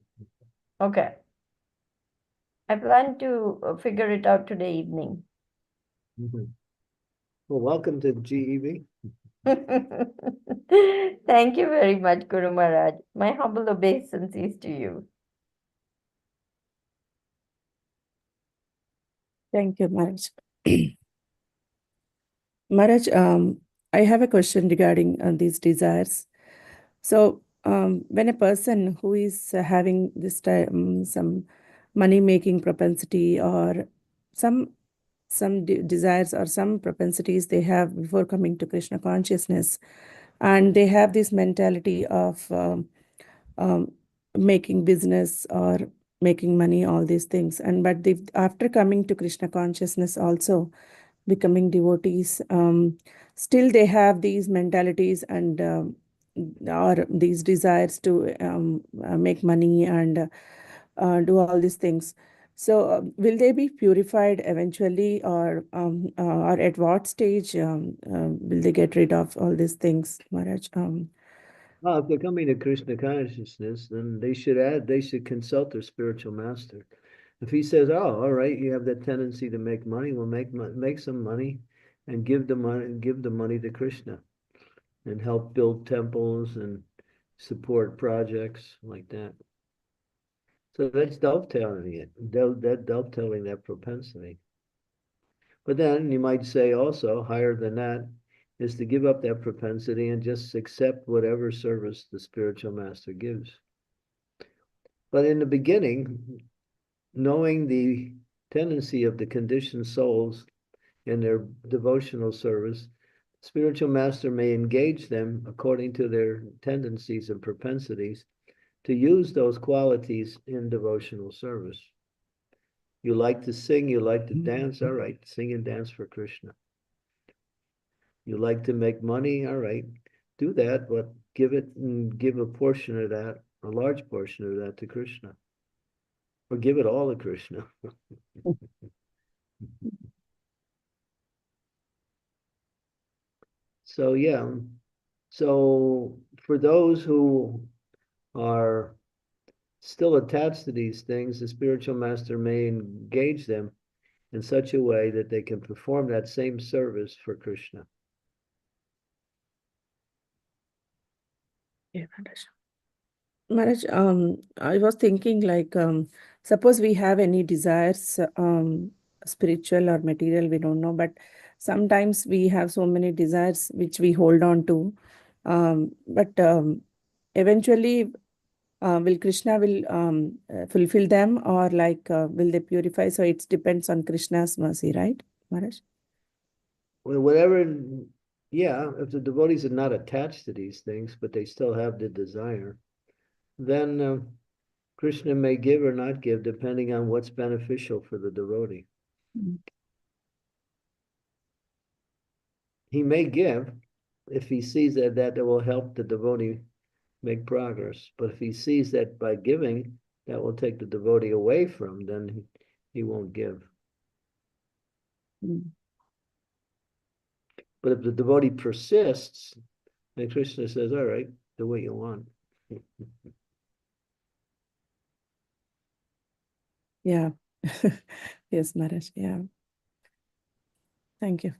S4: Okay. I plan to figure it out today evening.
S2: Well, welcome to GEV.
S4: Thank you very much, Guru Maharaj. My humble obeisances to you.
S1: Thank you, Maharaj. Maharaj, I have a question regarding these desires. So, when a person who is having this some money-making propensity or some desires or some propensities they have before coming to Krishna consciousness, and they have this mentality of um, making business or making money, all these things, and but after coming to Krishna consciousness also becoming devotees, still they have these mentalities and or these desires to make money and do all these things. So will they be purified eventually, or at what stage will they get rid of all these things, Maharaj?
S2: Well, if they're coming to Krishna consciousness, then they should consult their spiritual master. If he says, "Oh, all right, you have that tendency to make money, well, make some money, and give the money to Krishna, and help build temples and support projects like that." So that's dovetailing that propensity. But then you might say also, higher than that, is to give up that propensity and just accept whatever service the spiritual master gives. But in the beginning, knowing the tendency of the conditioned souls in their devotional service, spiritual master may engage them according to their tendencies and propensities to use those qualities in devotional service. You like to sing, you like to dance, all right, sing and dance for Krishna. You like to make money, all right, do that, but give a portion of that, a large portion of that to Krishna. Or give it all to Krishna. So yeah, so for those who are still attached to these things, the spiritual master may engage them in such a way that they can perform that same service for Krishna.
S1: Yeah, Maharaj. Maharaj, I was thinking like, suppose we have any desires, spiritual or material, we don't know, but sometimes we have so many desires which we hold on to. But eventually, will Krishna will fulfill them, or like will they purify? So it depends on Krishna's mercy, right, Maharaj?
S2: Well, whatever, yeah, if the devotees are not attached to these things, but they still have the desire, then Krishna may give or not give, depending on what's beneficial for the devotee.
S1: Mm.
S2: He may give if he sees that will help the devotee make progress. But if he sees that by giving, that will take the devotee away from, then he won't give.
S1: Mm.
S2: But if the devotee persists, then Krishna says, all right, do what you want.
S1: Yeah. Yes, Maharaj. Yeah. Thank you.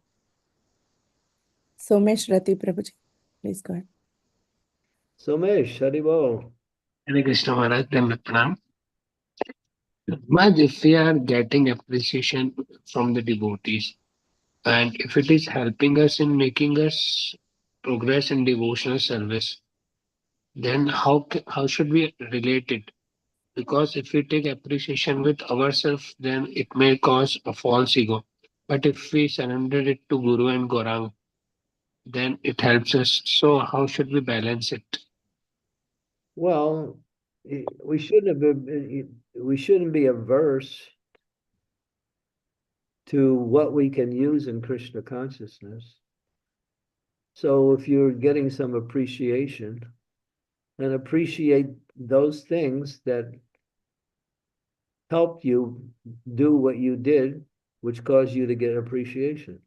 S1: Somesh Rati Prabhuji, please go ahead.
S2: Somesh, Haribol.
S5: Hare Krishna Maharaj, Dandavat Pranam. Maharaj, if we are getting appreciation from the devotees, and if it is helping us in making us progress in devotional service, then how should we relate it? Because if we take appreciation with ourselves, then it may cause a false ego. But if we surrender it to Guru and Gaurang, then it helps us. So how should we balance it?
S2: Well, we shouldn't be averse to what we can use in Krishna consciousness. So if you're getting some appreciation, then appreciate those things that helped you do what you did, which caused you to get appreciation.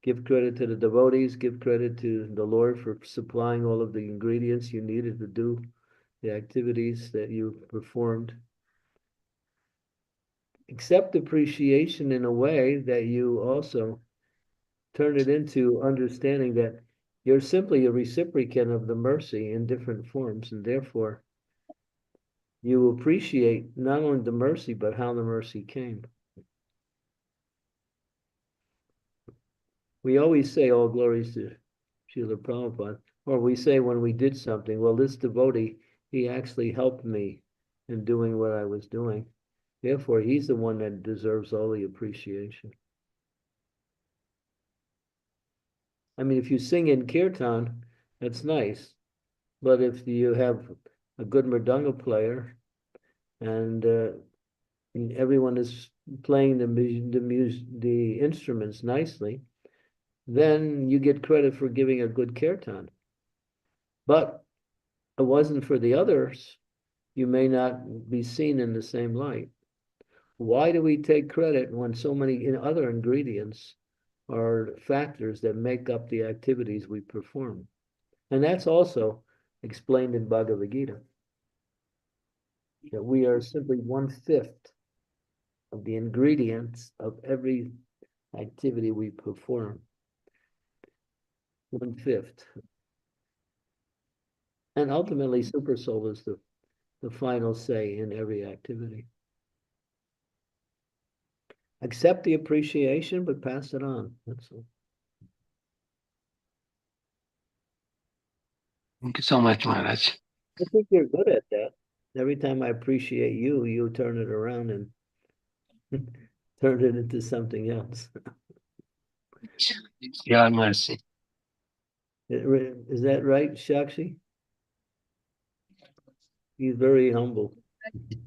S2: Give credit to the devotees, give credit to the Lord for supplying all of the ingredients you needed to do the activities that you performed. Accept appreciation in a way that you also turn it into understanding that you're simply a recipient of the mercy in different forms, and therefore you appreciate not only the mercy, but how the mercy came. We always say all glories to Srila Prabhupada, or we say when we did something, well, this devotee, he actually helped me in doing what I was doing. Therefore, he's the one that deserves all the appreciation. I mean, if you sing in kirtan, that's nice. But if you have a good mridanga player and everyone is playing the instruments nicely, then you get credit for giving a good kirtan. But if it wasn't for the others, you may not be seen in the same light. Why do we take credit when so many other ingredients are factors that make up the activities we perform? And that's also explained in Bhagavad Gita, that we are simply 1/5 of the ingredients of every activity we perform. 1/5. And ultimately, Super Soul is the final say in every activity. Accept the appreciation, but pass it on. That's all.
S5: Thank you so much, Maharaj.
S2: I think you're good at that. Every time I appreciate you, you turn it around and turn it into something else.
S5: Your mercy.
S2: Is that right, Shakshi? He's very humble.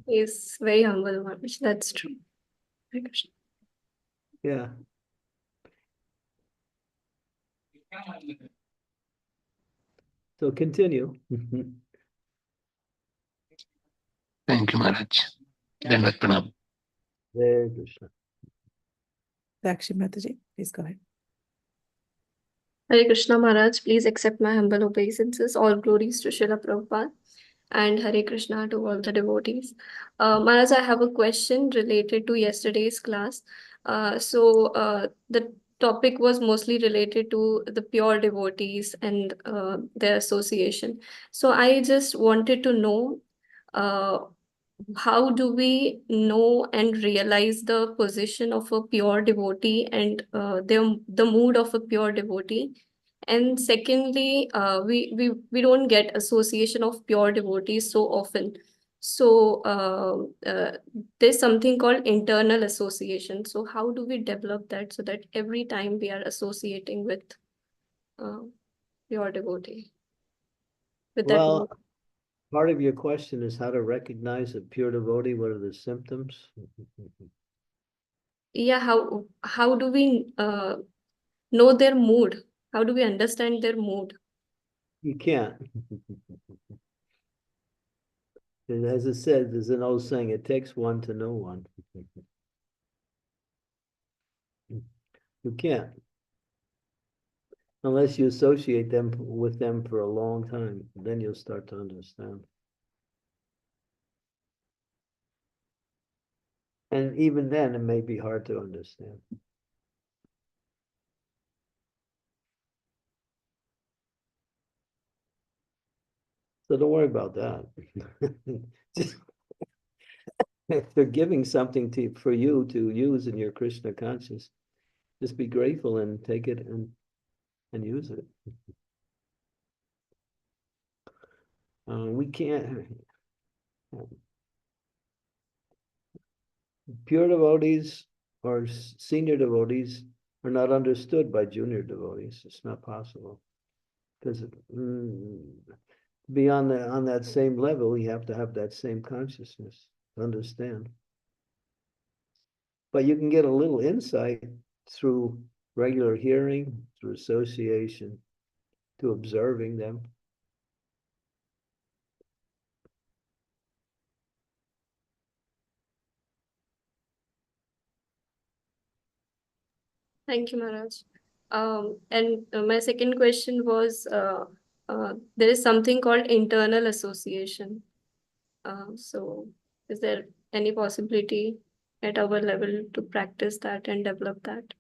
S4: He's very humble, Maharaj. That's true. Hare Krishna.
S2: Yeah. So continue.
S5: Thank you, Maharaj. Dandavat Pranam.
S2: Hare Krishna.
S1: Dakshi Mataji, please go ahead.
S6: Hare Krishna Maharaj, please accept my humble obeisances. All glories to Srila Prabhupada and Hare Krishna to all the devotees. Maharaj, I have a question related to yesterday's class. The topic was mostly related to the pure devotees and their association. So I just wanted to know how do we know and realize the position of a pure devotee and the mood of a pure devotee? And secondly, we don't get association of pure devotees so often. So there's something called internal association. So how do we develop that so that every time we are associating with pure devotee? With that
S2: Well,
S6: mood?
S2: part of your question is how to recognize a pure devotee. What are the symptoms?
S6: Yeah, how do we know their mood? How do we understand their mood?
S2: You can't. And as it says, there's an old saying, it takes one to know one. You can't. Unless you associate them with them for a long time, then you'll start to understand. And even then, it may be hard to understand. So don't worry about that. Just, if they're giving something for you to use in your Krishna conscious, just be grateful and take it and use it. We can't. Pure devotees or senior devotees are not understood by junior devotees. It's not possible because be on that same level, you have to have that same consciousness to understand. But you can get a little insight through regular hearing, through association, to observing them.
S6: Thank you, Maharaj. And my second question was, there is something called internal association. So is there any possibility at our level to practice that and develop that?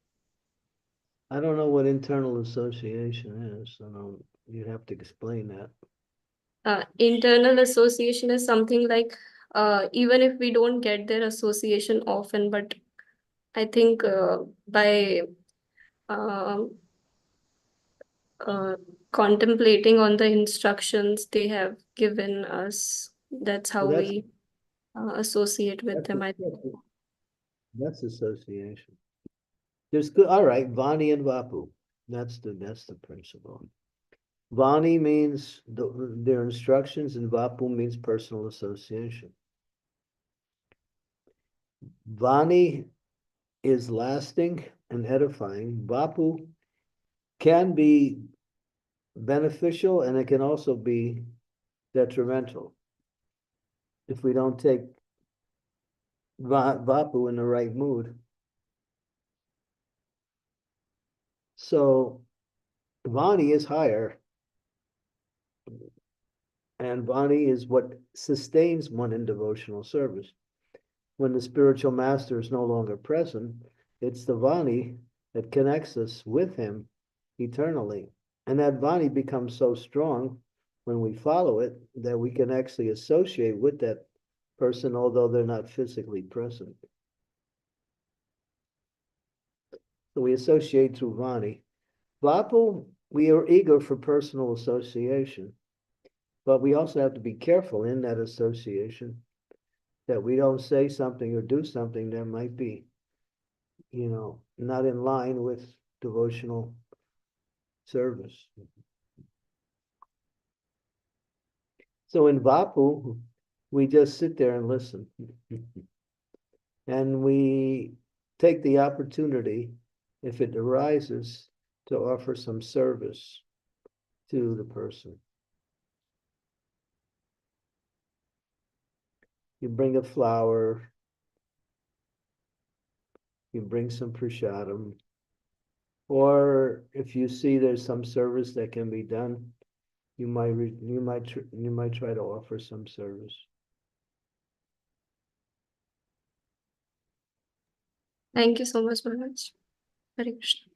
S2: I don't know what internal association is, so you have to explain that.
S6: Internal association is something like, even if we don't get their association often, but I think by contemplating on the instructions they have given us, that's how
S2: Well,
S6: we associate with them. I think.
S2: That's association. There's good. All right, Vani and Vapu. That's the principle. Vani means their instructions, and Vapu means personal association. Vani is lasting and edifying. Vapu can be beneficial, and it can also be detrimental if we don't take Vapu in the right mood. So Vani is higher, and Vani is what sustains one in devotional service. When the spiritual master is no longer present, it's the Vani that connects us with him eternally. And that Vani becomes so strong when we follow it that we can actually associate with that person, although they're not physically present. So we associate through Vani. Vapu, we are eager for personal association, but we also have to be careful in that association that we don't say something or do something that might be, not in line with devotional service. So in Vapu, we just sit there and listen. And we take the opportunity, if it arises, to offer some service to the person. You bring a flower, you bring some prasadam, or if you see there's some service that can be done, you might try to offer some service.
S6: Thank you so much, Maharaj. Hare Krishna.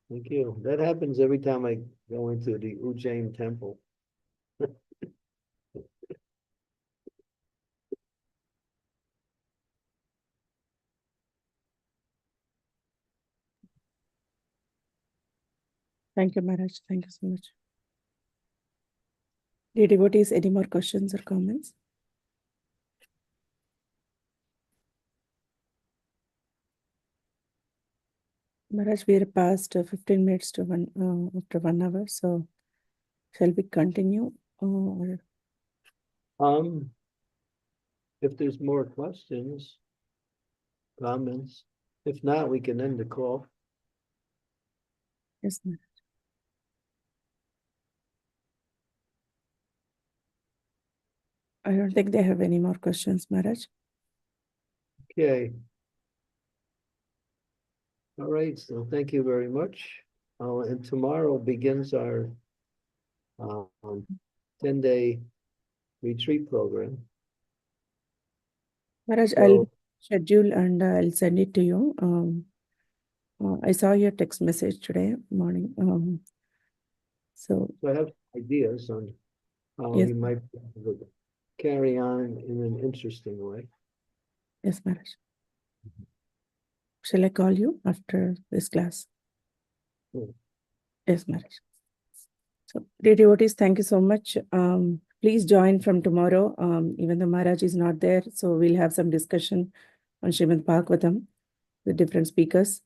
S2: Thank you. That happens every time I go into the Ujjain temple.
S1: Thank you, Maharaj. Thank you so much. Dear devotees, any more questions or comments? Maharaj, we are past 15 minutes to after 1 hour, so shall we continue? Or
S2: If there's more questions, comments, if not, we can end the call.
S1: yes, Maharaj. I don't think they have any more questions, Maharaj.
S2: Okay. All right, so thank you very much. And tomorrow begins our 10-day retreat program.
S1: Maharaj,
S2: So-
S1: I'll schedule and I'll send it to you. I saw your text message today morning. So
S2: I have ideas on how
S1: Yes.
S2: we might be able to carry on in an interesting way.
S1: yes, Maharaj. Shall I call you after this class?
S2: Hmm.
S1: Yes, Maharaj. So, dear devotees, thank you so much. Please join from tomorrow, even though Maharaj is not there. So we'll have some discussion on Srimad Bhagavatam with different speakers.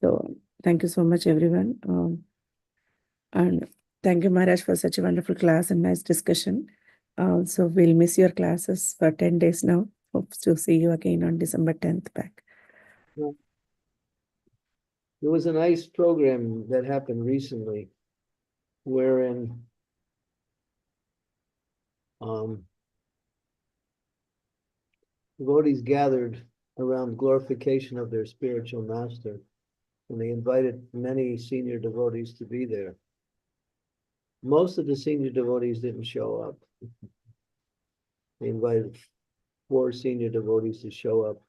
S1: So thank you so much, everyone. And thank you, Maharaj, for such a wonderful class and nice discussion. So we'll miss your classes for 10 days now. Hope to see you again on December 10th back.
S2: There was a nice program that happened recently wherein devotees gathered around glorification of their spiritual master, and they invited many senior devotees to be there. Most of the senior devotees didn't show up. They invited 4 senior devotees to show up.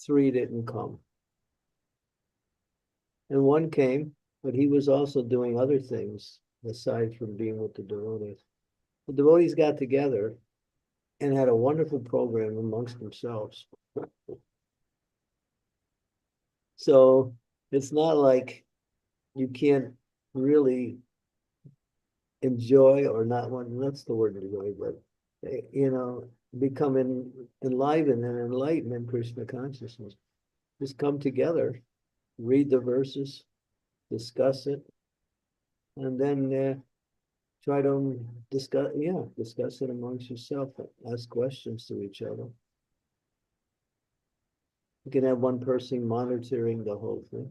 S2: 3 didn't come. And 1 came, but he was also doing other things aside from being with the devotees. The devotees got together and had a wonderful program amongst themselves. So it's not like you can't really enjoy or not one, that's the word enjoy, but become enlivened and enlightened in Krishna consciousness. Just come together, read the verses, discuss it, and then try to discuss it amongst yourself, ask questions to each other. You can have one person monitoring the whole thing.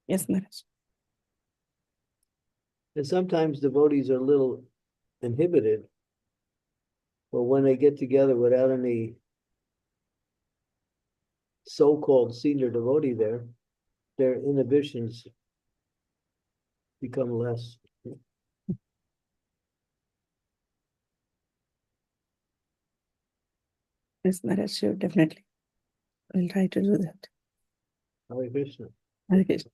S1: Yes, Maharaj.
S2: And sometimes devotees are a little inhibited, but when they get together without any so-called senior devotee there, their inhibitions become less.
S1: Yes, Maharaj, sure, definitely. I'll try to do that.
S2: Hare Krishna.
S1: Hare Krishna.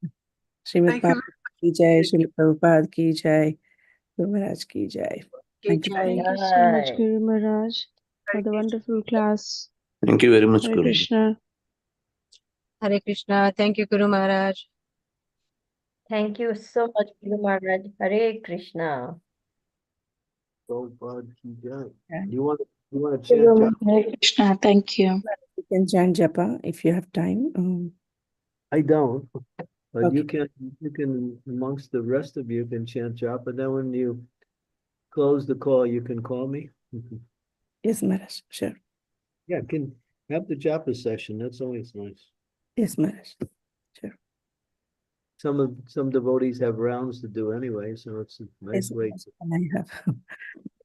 S1: Srimad Bhagavatam ki jai, Srila Prabhupada ki jai, Guru Maharaj ki jai. Thank you.
S7: Thank you so much, Guru Maharaj, for the wonderful class.
S8: Thank you very much,
S7: Hare
S8: Guru.
S7: Krishna.
S9: Hare Krishna. Thank you, Guru Maharaj.
S4: Thank you so much, Guru Maharaj. Hare Krishna.
S2: Prabhupada ki jai.
S1: Yeah.
S2: You want to chant?
S7: Hare Krishna. Thank you.
S1: You can chant japa if you have time.
S2: I don't, but
S1: Okay.
S2: you can amongst the rest of you can chant japa. Then when you close the call, you can call me.
S1: Yes, Maharaj, sure.
S2: Yeah, can have the japa session. That's always nice.
S1: Yes, Maharaj.
S2: Some devotees have rounds to do anyway, so it's a nice
S1: Yes,
S2: way
S1: Maharaj, and I have.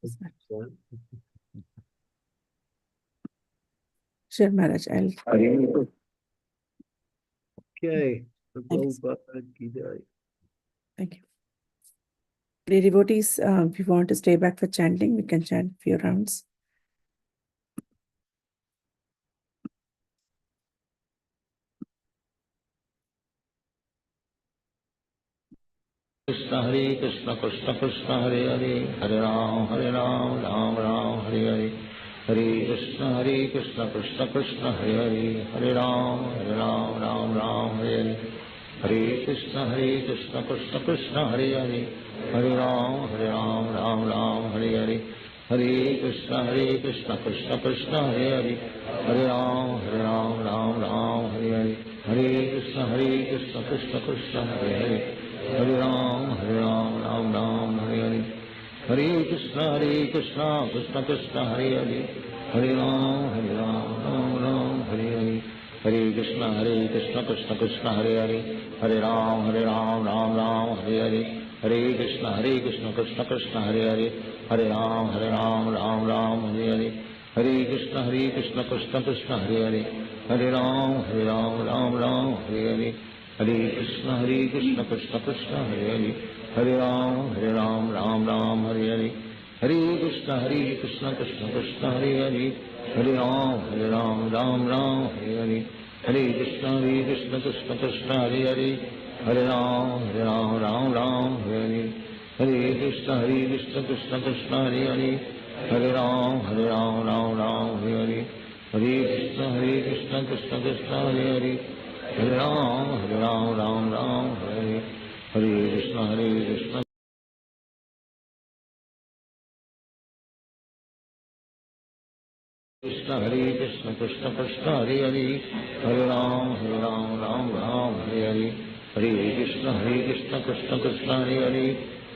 S1: Yes, Maharaj.
S2: to.
S1: Sure, Maharaj. I'll.
S2: Okay.
S1: Thanks.
S2: Prabhupada ki jai.
S1: Thank you. The devotees, if you want to stay back for chanting, we can chant a few rounds.
S8: Krishna Krishna Krishna Hare Hare Hare Ram Ram Ram Hare Hare Hare Krishna Krishna Krishna Hare Hare Hare Ram Ram Hare Hare Hare Krishna Krishna Krishna Hare Hare Hare Ram Ram Hare Hare Hare Krishna Krishna Krishna Hare Hare Hare Ram Hare Hare Hare Krishna Krishna Krishna Hare Hare Hare Ram Hare Hare Hare Krishna Krishna Krishna Hare Hare Hare Ram Hare Hare Hare Krishna Krishna Krishna Hare Hare Hare Ram Hare Hare Hare Krishna Krishna Krishna Hare Hare Hare Ram Hare Hare Hare Krishna Krishna Krishna Hare Hare Hare Ram Hare Hare Hare Krishna Krishna Krishna Hare Hare Hare Ram Hare Hare Hare Krishna Krishna Krishna Hare Hare Hare Ram Hare Hare Hare Krishna Krishna Krishna Hare Hare Hare Ram Hare Hare Hare Krishna Krishna Krishna Hare Hare Hare Ram Hare Hare Hare Krishna Krishna Krishna Hare Hare Hare Ram Hare Hare Hare Krishna Krishna Krishna Krishna Hare Hare Hare Ram Hare Hare Hare Krishna Krishna Krishna Hare Hare Hare Ram Hare Hare Hare Krishna Krishna Krishna Hare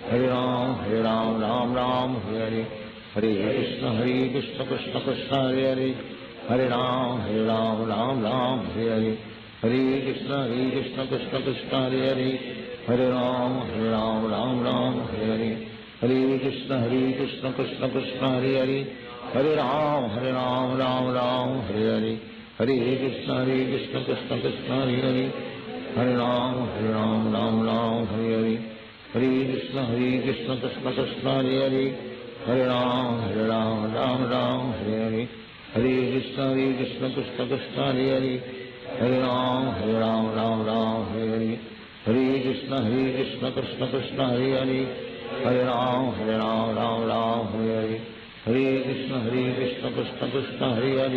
S8: Hare Hare Ram Hare Hare Hare Krishna Krishna Krishna Hare Hare Hare Ram Hare Hare Hare Krishna Krishna Krishna Hare Hare Hare Ram Hare Hare Hare Krishna Krishna Krishna Hare Hare Hare Ram Hare Hare Hare Krishna Krishna Krishna Hare Hare Hare Ram Hare Hare Hare Krishna Krishna Krishna Hare Hare Hare Ram Hare Hare Hare Krishna Krishna Krishna Hare Hare Hare Ram Hare Hare Hare Krishna Krishna Krishna Hare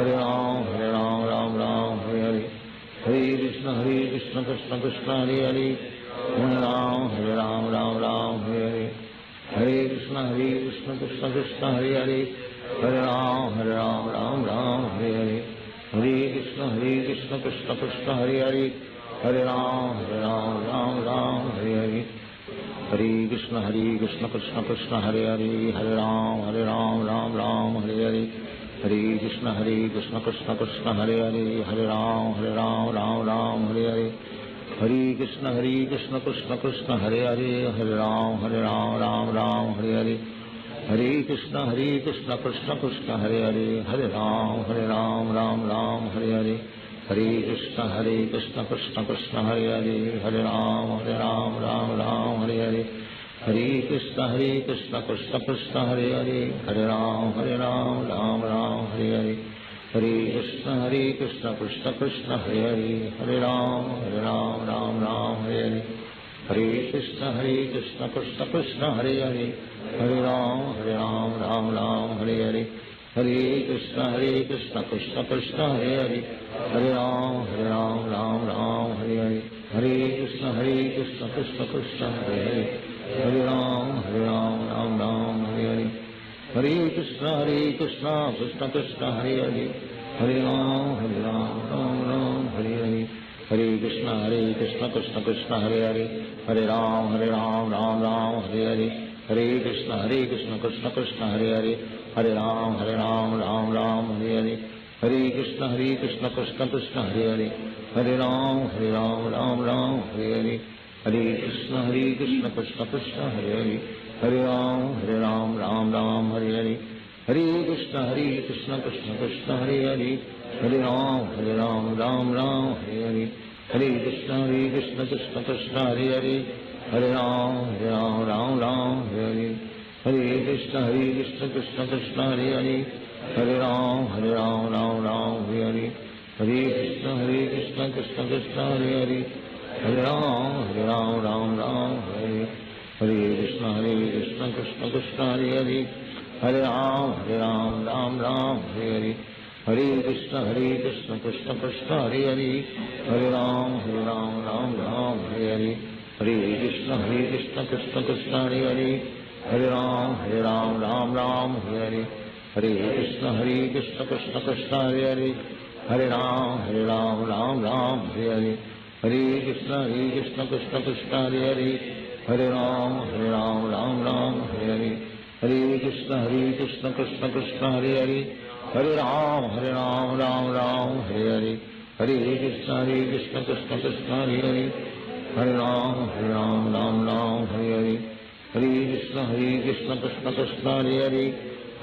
S8: Hare Hare Ram Hare Hare Hare Krishna Krishna Krishna Hare Hare Hare Ram Hare Hare Hare Krishna Krishna Krishna Hare Hare Hare Ram Hare Hare Hare Krishna Krishna Krishna Hare Hare Hare Ram Hare Hare Hare Krishna Krishna Krishna Hare Hare Hare Ram Hare Hare Hare Krishna Krishna Krishna Hare Hare Hare Ram Hare Hare Hare Krishna Krishna Krishna Hare Hare Hare Ram Hare Hare Hare Krishna Krishna Krishna Hare Hare Hare Ram Hare Hare Hare Krishna Krishna Krishna Hare Hare Hare Ram Hare Hare Hare Krishna Krishna Krishna Hare Hare Hare Ram Hare Hare Hare Krishna Krishna Krishna Hare Hare Hare Ram Hare Hare Hare Krishna Krishna Krishna Hare Hare Hare Ram Hare Hare Hare Krishna Krishna Krishna Hare Hare Hare Ram Hare Hare Hare Krishna Krishna Krishna Hare Hare Hare Ram Hare Hare Hare Krishna Krishna Krishna Hare Hare Hare Ram Hare Hare Hare Krishna Krishna Krishna Hare Hare Hare Ram Hare Hare Hare Krishna Krishna Krishna Hare Hare Hare Ram Hare Hare Hare Krishna Krishna Krishna Hare Hare Hare Ram Hare Hare Hare Krishna Krishna Krishna Hare Hare Hare Ram Hare Hare Hare Krishna Krishna Krishna Hare Hare Hare Ram Hare Hare Hare Krishna Krishna Krishna Hare Hare Hare Ram Hare Hare Hare Krishna Krishna Krishna Hare Hare Hare Ram Hare Hare Hare Krishna Krishna Krishna Hare Hare Hare Ram Hare Krishna Krishna Hare Hare, Hare Ram Ram Ram Hare Hare, Hare Krishna Krishna Krishna Hare Hare, Hare Ram Ram Ram Hare Hare, Hare Krishna Krishna Krishna Hare Hare, Hare Ram Ram Ram Hare Hare, Hare Krishna Krishna Krishna Hare Hare, Hare Ram Ram Ram Hare Hare, Hare Krishna Krishna Krishna Hare Hare, Hare Ram Ram Ram Hare Hare, Hare Krishna Krishna Krishna Hare Hare, Hare Ram Ram Ram Hare Hare, Hare Krishna Krishna Krishna Hare Hare, Hare Ram Ram Ram Hare Hare, Hare Krishna Krishna Krishna Hare Hare,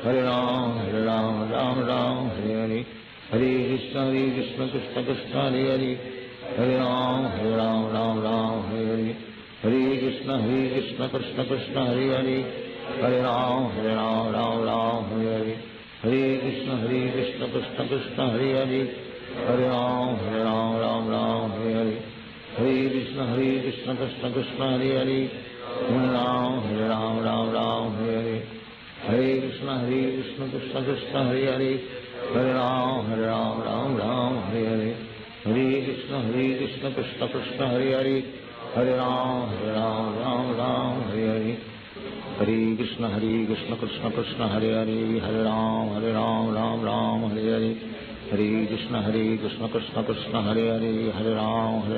S8: Hare Ram Ram Ram Hare Hare, Hare Krishna Krishna Krishna Hare Hare, Hare Ram Ram Ram Hare Hare, Hare Krishna Krishna Krishna Hare Hare, Hare Ram Ram Hare Hare, Hare Krishna Krishna Krishna Hare Hare, Hare Ram Ram Hare Hare, Hare Krishna Krishna Krishna Hare Hare, Hare Ram Ram Hare Hare, Hare Krishna Krishna Krishna Hare Hare, Hare Ram Ram Hare Hare, Hare Krishna Krishna Krishna Hare Hare, Hare Ram Ram Hare Hare, Hare Krishna Krishna Krishna Hare Hare, Hare Ram Ram Hare Hare, Hare Krishna Krishna Krishna Hare Hare, Hare Ram Ram Hare Hare, Hare Krishna Krishna Krishna Hare Hare, Hare Ram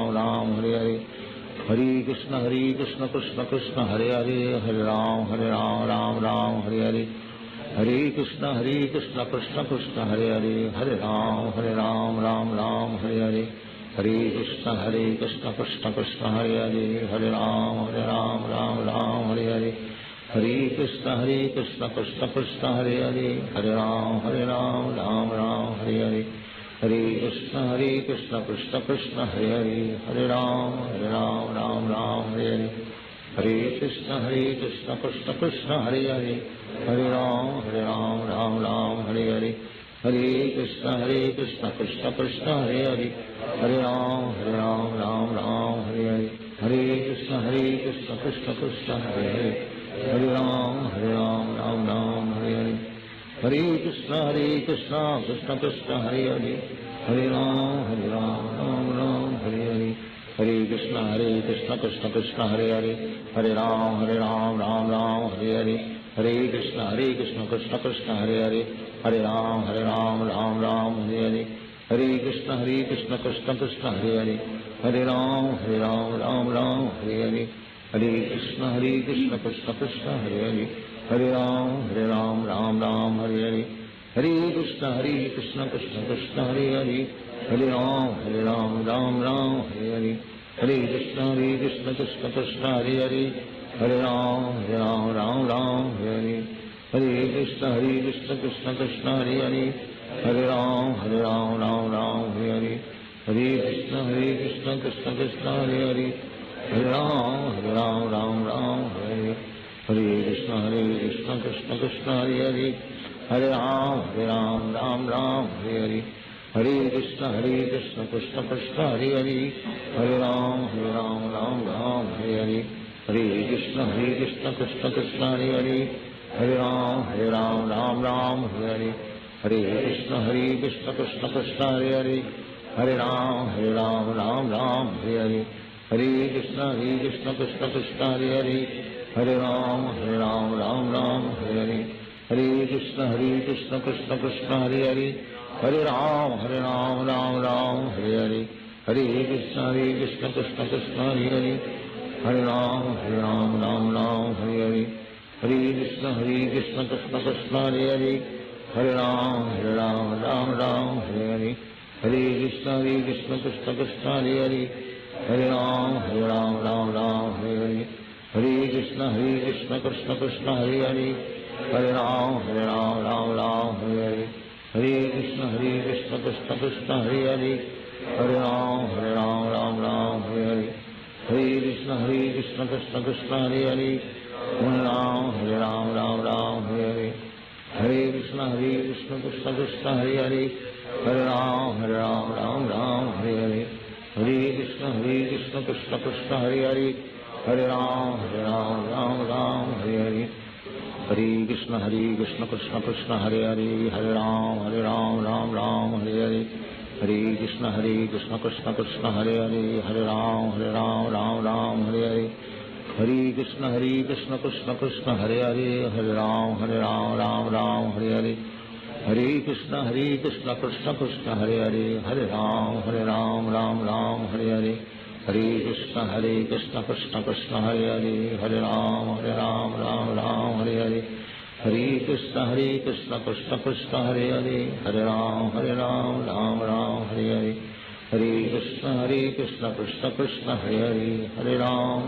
S8: Ram Hare Hare, Hare Krishna Krishna Krishna Hare Hare, Hare Ram Ram Hare Hare, Hare Krishna Krishna Krishna Hare Hare, Hare Ram Ram Hare Hare, Hare Krishna Krishna Krishna Hare Hare, Hare Ram Ram Hare Hare, Hare Krishna Krishna Krishna Hare Hare, Hare Ram Ram Hare Hare, Hare Krishna Krishna Krishna Hare Hare, Hare Ram Ram Hare Hare, Hare Krishna Krishna Krishna Hare Hare, Hare Ram Ram Hare Hare, Hare Krishna Krishna Krishna Hare Hare, Hare Ram Ram Hare Hare, Hare Krishna Krishna Krishna Hare Hare, Hare Ram Ram Hare Hare, Hare Krishna Krishna Krishna Hare Hare, Hare Ram Ram Hare Hare, Hare Krishna Krishna Krishna Hare Hare, Hare Ram Ram Hare Hare, Hare Krishna Krishna Krishna Hare Hare, Hare Ram Ram Hare Hare, Hare Krishna Krishna Krishna Hare Hare, Hare Ram Ram Hare Hare, Hare Krishna Krishna Krishna Hare Hare, Hare Ram Ram Hare Hare, Hare Krishna Krishna Krishna Hare Hare, Hare Ram Ram Hare Hare, Hare Krishna Krishna Krishna Hare Hare, Hare Ram Ram Hare Hare, Hare Krishna Krishna Krishna Hare Hare, Hare Ram Ram Hare Hare, Hare Krishna Krishna Krishna Hare Hare, Hare Ram Ram Hare Hare, Hare Krishna Krishna Krishna Hare Hare, Hare Ram Ram Hare Hare, Hare Krishna Krishna Krishna Hare Hare, Hare Ram Ram Hare Hare, Hare Krishna Krishna Krishna Hare Hare, Hare Ram Ram Hare Hare, Hare Krishna Krishna Krishna Hare Hare, Hare Ram Ram Hare Hare, Hare Krishna Krishna Krishna Hare Hare, Hare Ram Ram Hare Hare, Hare Krishna Krishna Krishna Hare Hare, Hare Ram Hare Hare, Hare Krishna Krishna Krishna Hare Hare, Hare Ram Hare Hare, Hare Krishna Krishna Krishna Hare Hare, Hare Ram Hare Hare, Hare Krishna Krishna Krishna Hare Hare, Hare Ram Hare Hare, Hare Krishna Krishna Krishna Hare Hare, Hare Ram Hare Hare, Hare Krishna Krishna Krishna Hare Hare, Hare Ram Hare Hare, Hare Krishna Krishna Krishna Hare Hare, Hare Ram Hare Hare, Hare Krishna Krishna Krishna Hare Hare, Hare Ram, Ram Ram, Hare Hare. Hare Krishna, Krishna Krishna, Hare Hare, Hare Ram, Ram Ram, Hare Hare. Hare Krishna, Krishna Krishna, Hare Hare, Hare Ram, Ram Ram, Hare Hare. Hare Krishna, Krishna Krishna, Hare Hare, Hare Ram, Ram Ram, Hare Hare. Hare Krishna, Krishna Krishna, Hare Hare, Hare Ram, Ram Ram, Hare Hare. Hare Krishna, Krishna Krishna, Hare Hare, Hare Ram, Ram Ram, Hare Hare. Hare Krishna, Krishna Krishna, Hare Hare, Hare Ram, Ram Ram, Hare Hare. Hare Krishna, Krishna Krishna, Hare Hare, Hare Ram,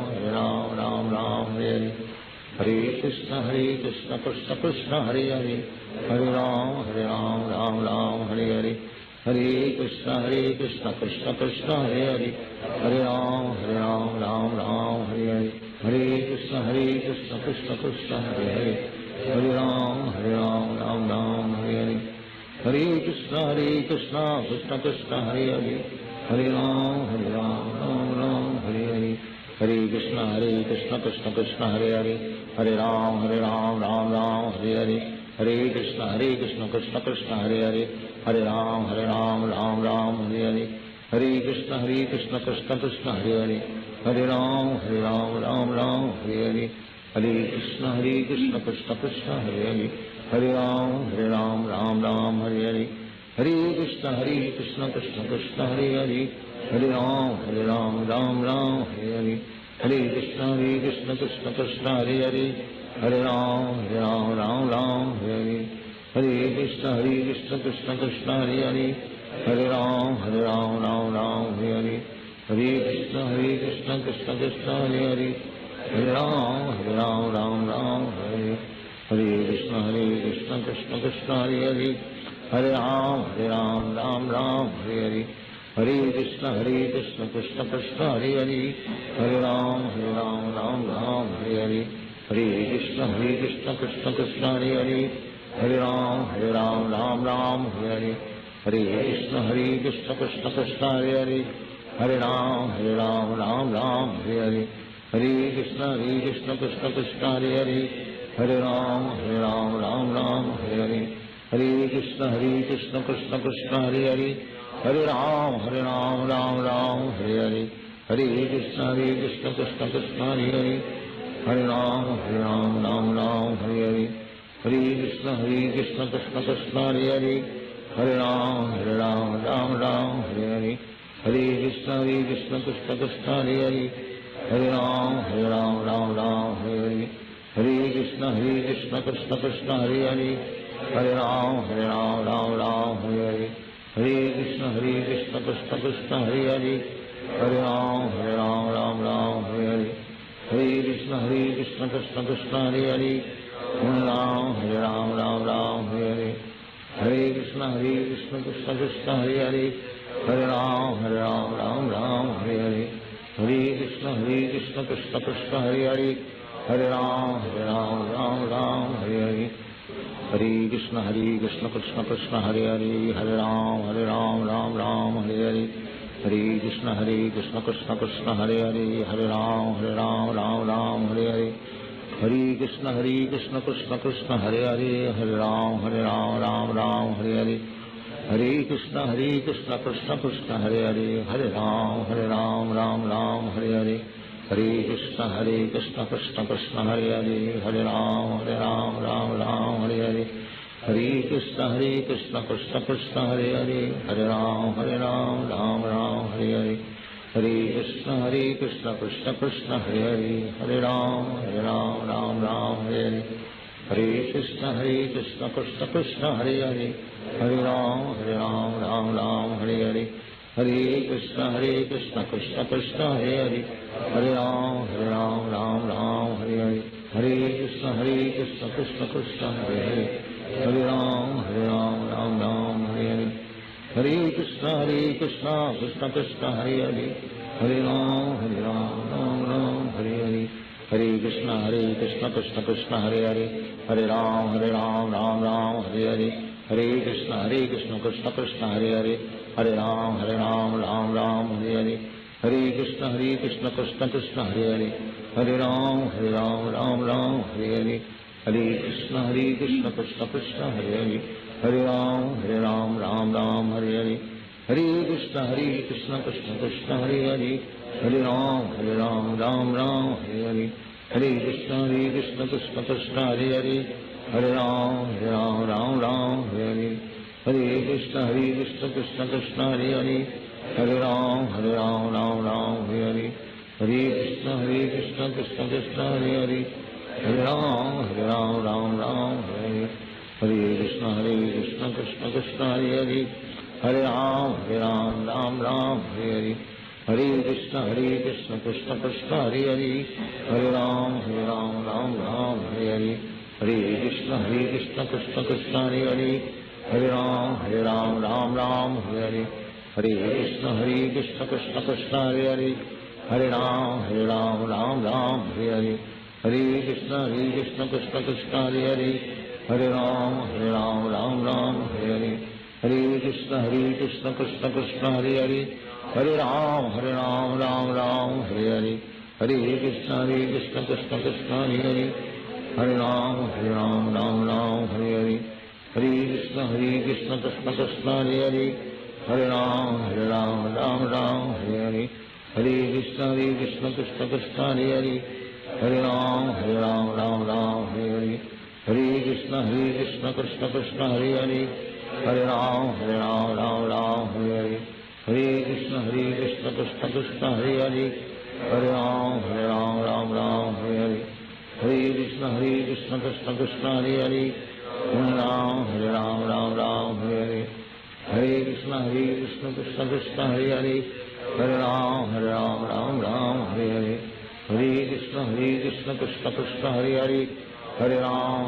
S8: Ram Ram, Hare Hare. Hare Krishna, Krishna Krishna, Hare Hare, Hare Ram, Ram Ram, Hare Hare. Hare Krishna, Krishna Krishna, Hare Hare, Hare Ram, Ram Ram, Hare Hare. Hare Krishna, Krishna Krishna, Hare Hare, Hare Ram, Ram Ram, Hare Hare. Hare Krishna, Krishna Krishna, Hare Hare, Hare Ram, Ram, Hare Hare. Hare Krishna, Krishna Krishna, Hare Hare, Hare Ram, Ram, Hare Hare. Hare Krishna, Krishna Krishna, Hare Hare, Hare Ram, Ram, Hare Hare. Hare Krishna, Krishna Krishna, Hare Hare, Hare Ram, Ram, Hare Hare. Hare Krishna, Krishna Krishna, Hare Hare, Hare Ram, Ram, Hare Hare. Hare Krishna, Krishna Krishna, Hare Hare, Hare Ram, Ram, Hare Hare. Hare Krishna, Krishna Krishna, Hare Hare, Hare Ram, Ram, Hare Hare. Hare Krishna, Krishna Krishna, Hare Hare, Hare Ram, Ram, Hare Hare. Hare Krishna, Krishna Krishna, Hare Hare, Hare Ram, Ram, Hare Hare. Hare Krishna, Krishna Krishna, Hare Hare, Hare Ram, Ram, Hare Hare. Hare Krishna, Krishna Krishna, Hare Hare, Hare Ram, Ram, Hare Hare. Hare Krishna, Krishna Krishna, Hare Hare, Hare Ram, Ram, Hare Hare. Hare Krishna, Krishna Krishna, Hare Hare, Hare Ram, Ram, Hare Hare. Hare Krishna, Krishna Krishna, Hare Hare, Hare Ram, Ram, Hare Hare. Hare Krishna, Krishna Krishna, Hare Hare, Hare Ram, Ram, Hare Hare. Hare Krishna, Krishna Krishna, Hare Hare, Hare Ram, Ram, Hare Hare. Hare Krishna, Krishna Krishna, Hare Hare, Hare Ram, Ram, Hare Hare. Hare Krishna, Krishna Krishna, Hare Hare, Hare Ram, Ram, Hare Hare. Hare Krishna, Krishna Krishna, Hare Hare, Hare Ram, Ram, Hare Hare. Hare Krishna, Krishna Krishna, Hare Hare, Hare Ram, Ram, Hare Hare. Hare Krishna, Krishna Krishna, Hare Hare, Hare Ram, Ram, Hare Hare. Hare Krishna, Krishna Krishna, Hare Hare, Hare Ram, Ram, Hare Hare. Hare Krishna, Krishna Krishna, Hare Hare, Hare Ram, Ram, Hare Hare. Hare Krishna, Krishna Krishna, Hare Hare, Hare Ram, Ram, Hare Hare. Hare Krishna, Krishna Krishna, Hare Hare, Hare Ram, Ram, Hare Hare. Hare Krishna, Krishna Krishna, Hare Hare, Hare Ram, Ram, Hare Hare. Hare Krishna, Krishna Krishna, Hare Hare, Hare Ram, Ram, Hare Hare. Hare Krishna, Krishna Krishna, Hare Hare, Hare Ram, Ram, Hare Hare. Hare Krishna, Krishna Krishna, Hare Hare, Hare Ram, Ram, Hare Hare. Hare Krishna, Krishna Hare Hare, Hare Ram, Ram, Hare Hare. Hare Krishna, Krishna Hare Hare, Hare Ram, Ram, Hare Hare. Hare Krishna, Krishna Krishna, Hare Hare, Hare Ram, Ram, Hare Hare. Hare Krishna, Krishna Krishna, Hare Hare, Hare Ram, Ram, Hare Hare. Hare Krishna, Krishna Krishna, Hare Hare, Hare Ram, Ram, Hare Hare. Hare Krishna, Krishna Krishna, Hare Hare, Hare Ram, Ram, Hare Hare. Hare Krishna, Krishna Krishna, Hare Hare, Hare Ram, Ram, Hare Hare. Hare Krishna Krishna Krishna Hare Hare, Hare Ram Ram Ram Hare Hare, Hare Krishna Krishna Krishna Hare Hare, Hare Ram Ram Ram Hare Hare, Hare Krishna Krishna Krishna Hare Hare, Hare Ram Ram Ram Hare Hare, Hare Krishna Krishna Krishna Hare Hare, Hare Ram Ram Ram Hare Hare, Hare Krishna Krishna Krishna Hare Hare, Hare Ram Ram Ram Hare Hare, Hare Krishna Krishna Krishna Hare Hare, Hare Ram Ram Ram Hare Hare, Hare Krishna Krishna Krishna Hare Hare, Hare Ram Ram Ram Hare Hare, Hare Krishna Krishna Krishna Hare Hare, Hare Ram Ram Ram Hare Hare, Hare Krishna Krishna Krishna Hare Hare, Hare Ram Ram Ram Hare Hare, Hare Krishna Krishna Krishna Hare Hare, Hare Ram Ram Ram Hare Hare, Hare Krishna Krishna Krishna Hare Hare, Hare Ram Ram Ram Hare Hare, Hare Krishna Krishna Krishna Hare Hare, Hare Ram Ram Ram Hare Hare, Hare Krishna Krishna Krishna Hare Hare, Hare Ram Ram Ram Hare Hare, Hare Krishna Krishna Krishna Hare Hare, Hare Ram Ram Hare Hare, Hare Krishna Krishna Krishna Hare Hare, Hare Ram Ram Hare Hare, Hare Krishna Krishna Krishna Hare Hare, Hare Ram Ram Hare Hare, Hare Krishna Krishna Krishna Hare Hare, Hare Ram Ram Hare Hare, Hare Krishna Krishna Krishna Hare Hare, Hare Ram Ram Hare Hare, Hare Krishna Krishna Krishna Hare Hare, Hare Ram Ram Hare Hare, Hare Krishna Krishna Krishna Hare Hare, Hare Ram Ram Hare Hare, Hare Krishna Krishna Krishna Hare Hare, Hare Ram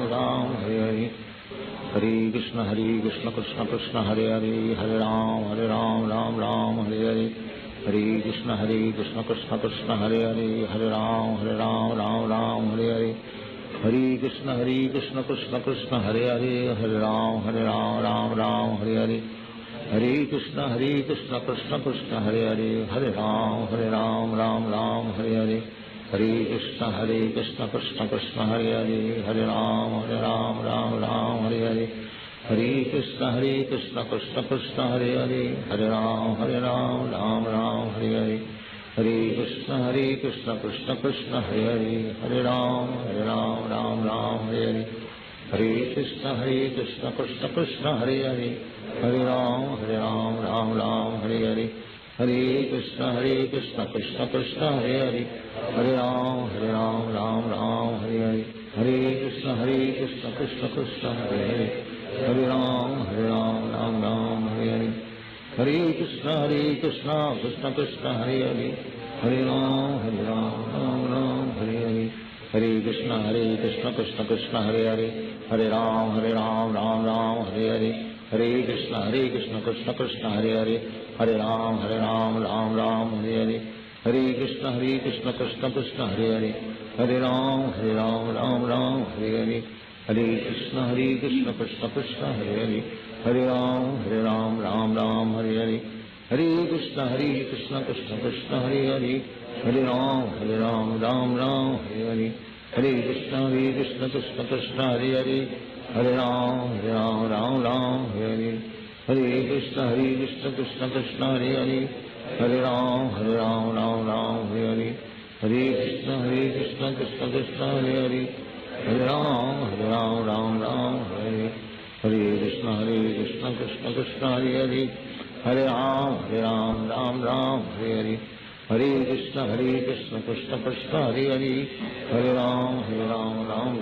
S8: Ram Hare Hare, Hare Krishna Krishna Krishna Hare Hare, Hare Ram Ram Hare Hare, Hare Krishna Krishna Krishna Hare Hare, Hare Ram Ram Hare Hare, Hare Krishna Krishna Krishna Hare Hare, Hare Ram Ram Hare Hare, Hare Krishna Krishna Krishna Hare Hare, Hare Ram Ram Hare Hare, Hare Krishna Krishna Krishna Hare Hare, Hare Ram Ram Hare Hare, Hare Krishna Krishna Krishna Hare Hare, Hare Ram Ram Hare Hare, Hare Krishna Krishna Krishna Hare Hare, Hare Ram Ram Hare Hare, Hare Krishna Krishna Krishna Hare Hare, Hare Ram Ram Hare Hare, Hare Krishna Krishna Krishna Hare Hare, Hare Ram Ram Hare Hare, Hare Krishna Krishna Krishna Hare Hare, Hare Ram Ram Hare Hare, Hare Krishna Krishna Krishna Hare Hare, Hare Ram Ram Hare Hare, Hare Krishna Krishna Krishna Hare Hare, Hare Ram Ram Hare Hare, Hare Krishna Krishna Krishna Hare Hare, Hare Ram Ram Hare Hare, Hare Krishna Krishna Krishna Hare Hare, Hare Ram Ram Hare Hare, Hare Krishna Krishna Krishna Hare Hare, Hare Ram Ram Hare Hare, Hare Krishna Krishna Krishna Hare Hare, Hare Ram Ram Hare Hare, Hare Krishna Krishna Krishna Hare Hare, Hare Ram Ram Hare Hare, Hare Krishna Krishna Krishna Hare Hare, Hare Ram Ram Hare Hare, Hare Krishna Krishna Krishna Hare Hare, Hare Ram Ram Hare Hare, Hare Krishna Krishna Krishna Hare Hare, Hare Ram Ram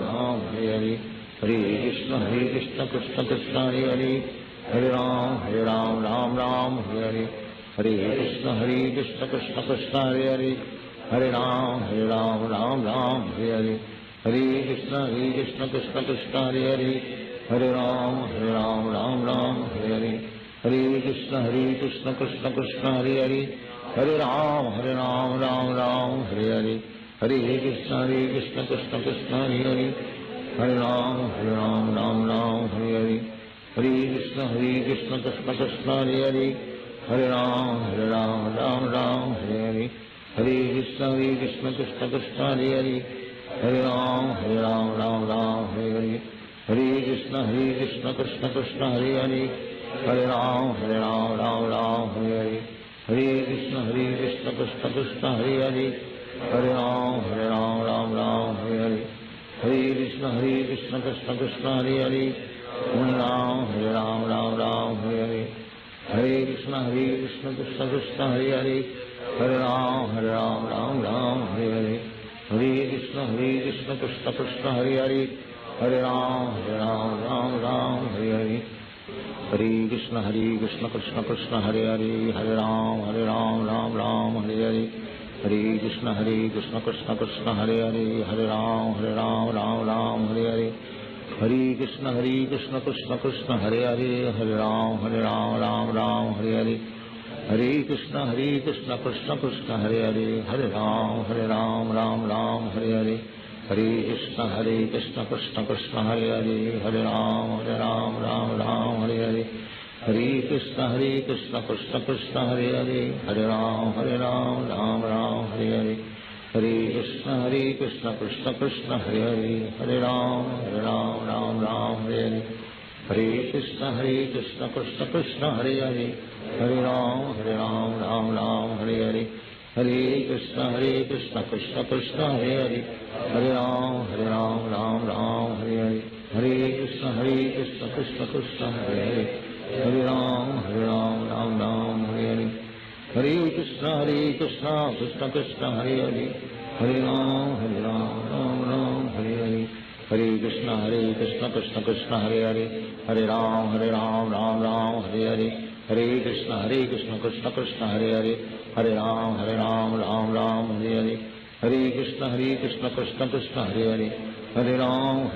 S8: Hare Hare, Hare Krishna Krishna Krishna Hare Hare, Hare Ram Ram Hare Hare, Hare Krishna Krishna Krishna Hare Hare, Hare Ram Ram Hare Hare, Hare Krishna Krishna Krishna Hare Hare, Hare Ram Ram Hare Hare, Hare Krishna Krishna Krishna Hare Hare, Hare Ram Ram Hare Hare, Hare Krishna Krishna Krishna Hare Hare, Hare Ram Ram Hare Hare, Hare Krishna Krishna Krishna Hare Hare, Hare Ram, Ram Ram, Hare Hare. Hare Krishna, Krishna Krishna, Hare Hare. Hare Ram, Ram Ram, Hare Hare. Hare Krishna, Krishna Krishna, Hare Hare. Hare Ram, Ram Ram, Hare Hare. Hare Krishna, Krishna Krishna, Hare Hare. Hare Ram, Ram Ram, Hare Hare. Hare Krishna, Krishna Krishna, Hare Hare. Hare Ram, Ram, Hare Hare. Hare Krishna, Krishna Krishna, Hare Hare. Hare Ram, Ram, Hare Hare. Hare Krishna, Krishna Krishna, Hare Hare. Hare Ram, Ram, Hare Hare. Hare Krishna, Krishna Krishna, Hare Hare. Hare Ram, Ram, Hare Hare. Hare Krishna, Krishna Krishna, Hare Hare. Hare Ram, Hare Hare. Hare Krishna, Krishna Krishna, Hare Hare. Hare Ram, Hare Hare. Hare Krishna, Krishna Krishna, Hare Hare. Hare Ram, Hare Hare. Hare Krishna, Krishna Krishna, Hare Hare. Hare Ram, Hare Hare. Hare Krishna, Krishna Krishna, Hare Hare. Hare Ram, Hare Hare. Hare Krishna, Krishna Krishna, Hare Hare. Hare Ram, Hare Hare. Hare Krishna, Krishna Krishna, Hare Hare. Hare Ram, Hare Hare. Hare Krishna, Krishna Krishna, Hare Hare. Hare Ram, Hare Hare. Hare Krishna, Krishna Krishna, Hare Hare. Hare Ram, Hare Hare. Hare Krishna, Krishna Krishna, Hare Hare. Hare Ram, Hare Hare. Hare Krishna, Krishna Krishna, Hare Hare. Hare Ram, Ram, Hare Hare. Hare Krishna, Krishna Krishna, Hare Hare. Hare Ram, Ram, Hare Hare. Hare Krishna, Krishna Krishna, Hare Hare. Hare Ram, Ram, Hare Hare. Hare Krishna, Krishna Krishna, Hare Hare. Hare Ram, Ram, Hare Hare. Hare Krishna, Krishna Krishna, Hare Hare. Hare Ram,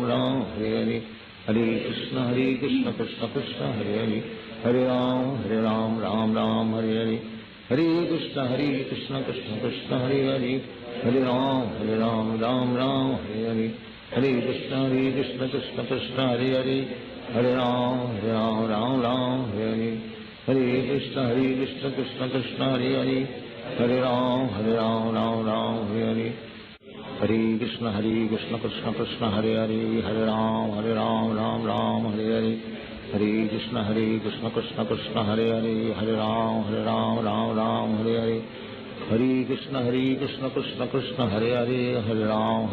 S8: Ram, Hare Hare. Hare Krishna, Krishna Krishna, Hare Hare. Hare Ram, Ram, Hare Hare. Hare Krishna, Krishna Krishna, Hare Hare. Hare Ram, Ram, Hare Hare. Hare Krishna, Krishna Krishna, Hare Hare. Hare Ram, Ram, Hare Hare. Hare Krishna, Krishna Krishna, Hare Hare. Hare Ram, Ram, Hare Hare. Hare Krishna, Krishna Krishna, Hare Hare. Hare Ram,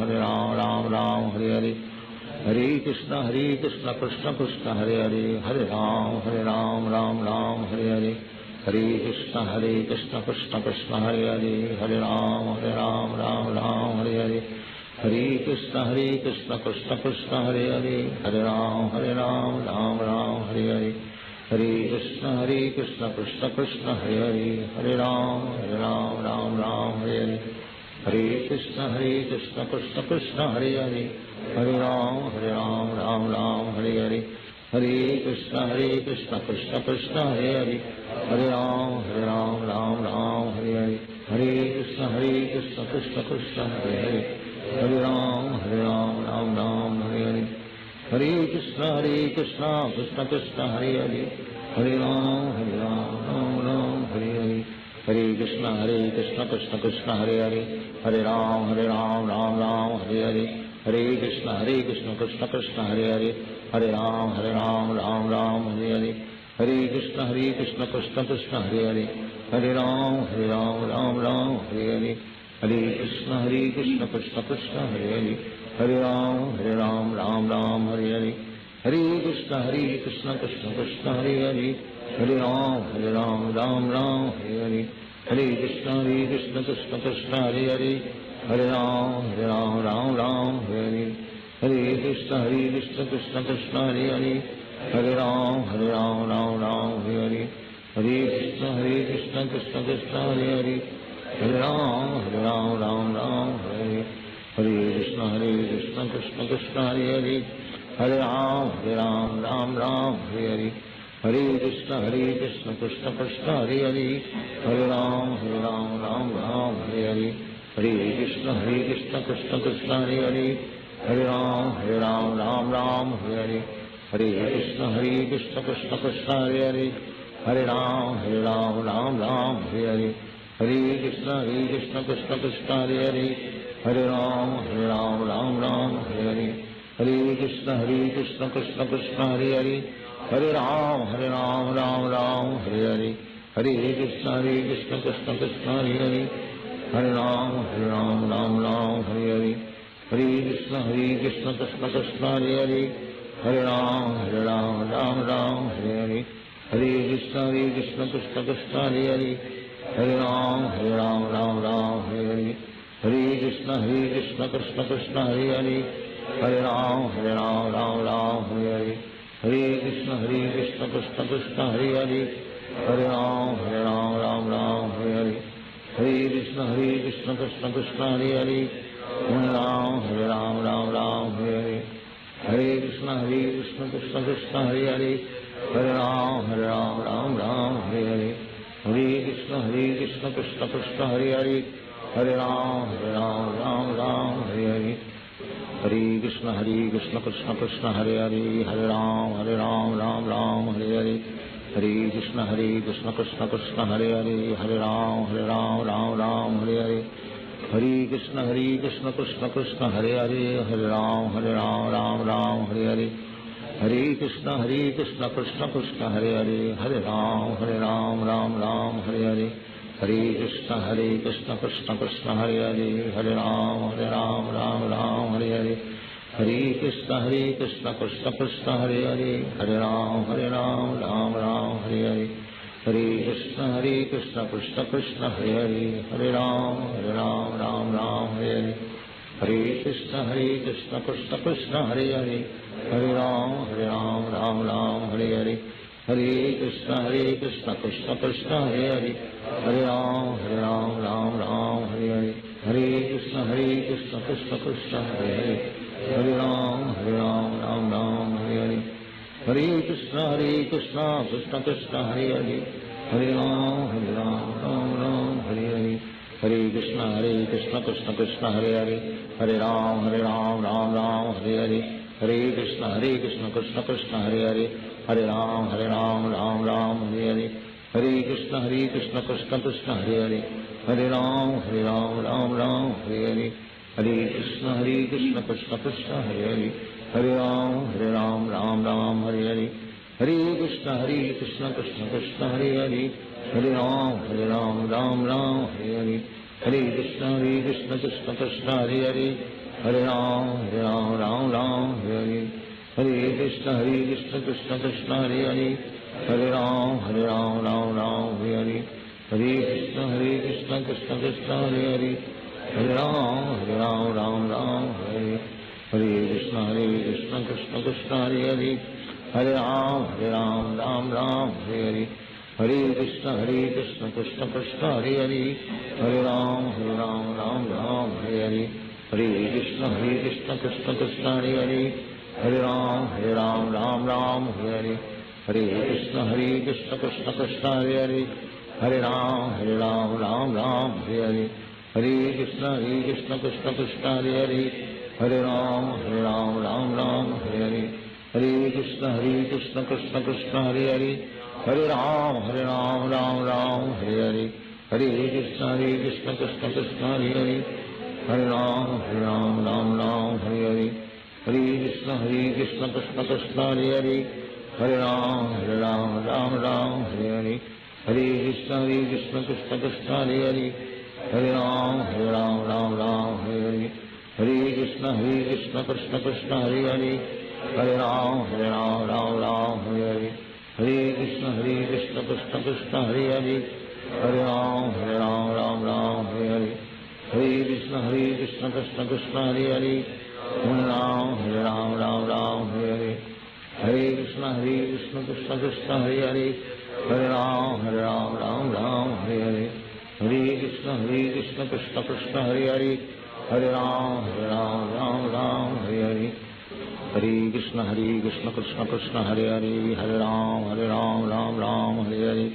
S8: Ram, Hare Hare. Hare Krishna, Krishna Krishna, Hare Hare. Hare Ram, Ram, Hare Hare. Hare Krishna, Krishna Krishna, Hare Hare. Hare Ram, Ram, Hare Hare. Hare Krishna, Krishna Krishna, Hare Hare. Hare Ram, Ram, Hare Hare. Hare Krishna, Krishna Krishna, Hare Hare. Hare Ram, Ram, Hare Hare. Hare Krishna, Krishna Krishna, Hare Hare. Hare Ram, Ram, Hare Hare. Hare Krishna, Krishna Krishna, Hare Hare. Hare Ram, Ram, Hare Hare. Hare Krishna, Krishna Krishna, Hare Hare. Hare Ram, Ram, Hare Hare. Hare Krishna, Krishna Krishna, Hare Hare. Hare Ram, Ram, Hare Hare. Hare Krishna, Krishna Krishna, Hare Hare. Hare Ram, Ram, Hare Hare. Hare Krishna, Krishna Krishna, Hare Hare. Hare Ram, Ram, Hare Hare. Hare Krishna, Krishna Krishna, Hare Hare. Hare Ram, Ram, Hare Hare. Hare Krishna, Krishna Krishna, Hare Hare. Hare Ram, Ram, Hare Hare. Hare Krishna, Krishna Krishna, Hare Hare. Hare Ram, Ram, Hare Hare. Hare Krishna, Krishna Krishna, Hare Hare. Hare Ram, Ram, Hare Hare. Hare Krishna, Krishna Krishna, Hare Hare. Hare Ram, Ram, Hare Hare. Hare Krishna, Krishna Krishna, Hare Hare. Hare Ram, Hare Hare. Hare Krishna, Krishna Krishna, Hare Hare. Hare Ram, Hare Hare. Hare Krishna, Krishna Krishna, Hare Hare. Hare Ram, Hare Hare. Hare Krishna, Krishna Krishna, Hare Hare. Hare Ram, Ram, Hare Hare. Hare Krishna, Krishna Krishna, Hare Hare. Hare Ram, Ram Ram, Hare Hare. Hare Krishna, Krishna Krishna, Hare Hare. Hare Ram, Ram Ram, Hare Hare. Hare Krishna, Krishna Krishna, Hare Hare. Hare Ram, Ram Ram, Hare Hare. Hare Krishna, Krishna Krishna, Hare Hare. Hare Ram, Ram Ram, Hare Hare. Hare Krishna, Krishna Krishna, Hare Hare. Hare Ram, Ram, Hare Hare. Hare Krishna, Krishna Krishna, Hare Hare. Hare Ram, Ram, Hare Hare. Hare Krishna, Krishna Krishna, Hare Hare. Hare Ram, Ram, Hare Hare. Hare Krishna, Krishna Krishna, Hare Hare. Hare Ram, Ram, Hare Hare. Hare Krishna, Krishna Krishna, Hare Hare. Hare Ram, Ram, Hare Hare. Hare Krishna, Krishna Krishna, Hare Hare. Hare Ram, Ram, Hare Hare. Hare Krishna, Krishna Krishna, Hare Hare. Hare Ram, Ram, Hare Hare. Hare Krishna, Krishna Krishna, Hare Hare. Hare Ram, Ram, Hare Hare. Hare Krishna, Krishna Krishna, Hare Hare. Hare Ram, Ram, Hare Hare. Hare Krishna, Krishna Krishna, Hare Hare. Hare Ram, Ram, Hare Hare. Hare Krishna, Krishna Krishna, Hare Hare. Hare Ram, Ram, Hare Hare. Hare Krishna, Krishna Krishna, Hare Hare. Hare Ram, Ram, Hare Hare. Hare Krishna, Krishna Krishna, Hare Hare. Hare Ram, Ram, Hare Hare. Hare Krishna, Krishna Krishna, Hare Hare. Hare Ram, Ram, Hare Hare. Hare Krishna, Krishna Krishna, Hare Hare. Hare Ram, Ram, Hare Hare. Hare Krishna, Krishna Krishna, Hare Hare. Hare Ram, Ram, Hare Hare. Hare Krishna, Krishna Krishna, Hare Hare. Hare Ram, Ram, Hare Hare. Hare Krishna, Krishna Krishna, Hare Hare. Hare Ram, Ram, Hare Hare. Hare Krishna, Krishna Krishna, Hare Hare. Hare Ram, Ram, Hare Hare. Hare Krishna, Krishna Krishna, Hare Hare. Hare Ram, Ram, Hare Hare. Hare Krishna, Krishna Krishna, Hare Hare. Hare Ram, Ram, Hare Hare. Hare Krishna, Krishna Krishna, Hare Hare. Hare Ram, Ram, Hare Hare. Hare Krishna, Krishna Krishna, Hare Hare. Hare Ram, Ram, Hare Hare. Hare Krishna, Krishna Krishna, Hare Hare. Hare Ram, Ram, Hare Hare. Hare Krishna, Krishna Krishna, Hare Hare. Hare Ram, Ram, Hare Hare. Hare Krishna, Krishna Krishna, Hare Hare. Hare Ram, Ram, Hare Hare. Hare Krishna, Krishna Krishna, Hare Hare. Hare Ram, Ram, Hare Hare. Hare Krishna, Krishna Krishna, Hare Hare. Hare Ram, Ram, Hare Hare. Hare Krishna, Krishna Krishna, Hare Hare. Hare Ram, Ram, Hare Hare. Hare Krishna, Krishna Krishna, Hare Hare. Hare Ram, Hare Hare. Hare Krishna, Krishna Krishna, Hare Hare. Hare Ram, Hare Hare. Hare Krishna, Krishna Krishna, Hare Hare. Hare Ram, Ram, Hare Hare. Hare Krishna, Krishna Krishna, Hare Hare. Hare Ram, Ram, Hare Hare. Hare Krishna, Krishna Krishna, Hare Hare. Hare Ram, Ram, Hare Hare. Hare Krishna, Krishna Krishna, Hare Hare. Hare Ram, Hare Hare. Hare Krishna, Krishna Krishna, Hare Hare. Hare Ram, Hare Hare. Hare Krishna, Krishna Krishna, Hare Hare. Hare Ram, Hare Hare. Hare Krishna, Krishna Krishna, Hare Hare. Hare Ram, Hare Hare. Hare Krishna, Krishna Krishna, Hare Hare. Hare Ram, Hare Hare. Hare Krishna, Krishna Krishna, Hare Hare. Hare Ram, Hare Hare. Hare Krishna, Krishna Krishna, Hare Hare. Hare Ram, Hare Hare.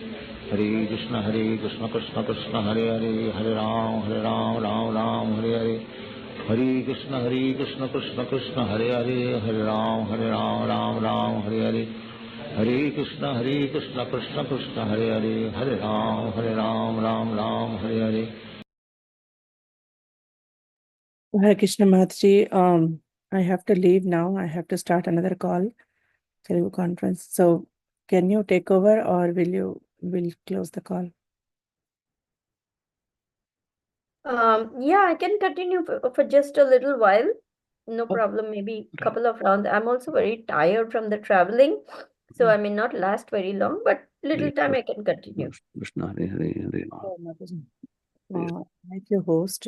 S8: Hare Krishna, Krishna Krishna, Hare Hare. Hare Ram, Hare Hare. Hare Krishna, Krishna Krishna, Hare Hare. Hare Ram, Hare Hare. Hare Krishna, Krishna Krishna, Hare Hare, Hare Ram, Ram Ram, Hare Hare.
S1: Hare Krishna Mataji, I have to leave now. I have to start another call, Telugu conference. So can you take over or will close the call?
S4: Yeah, I can continue for just a little while. No
S1: Okay.
S4: problem, maybe a couple of rounds. I'm also very tired from the traveling, so I may not last very long, but little time I can continue.
S2: Krishna, Hare Hare, Hare Ram.
S1: Oh, Mataji. Like your host,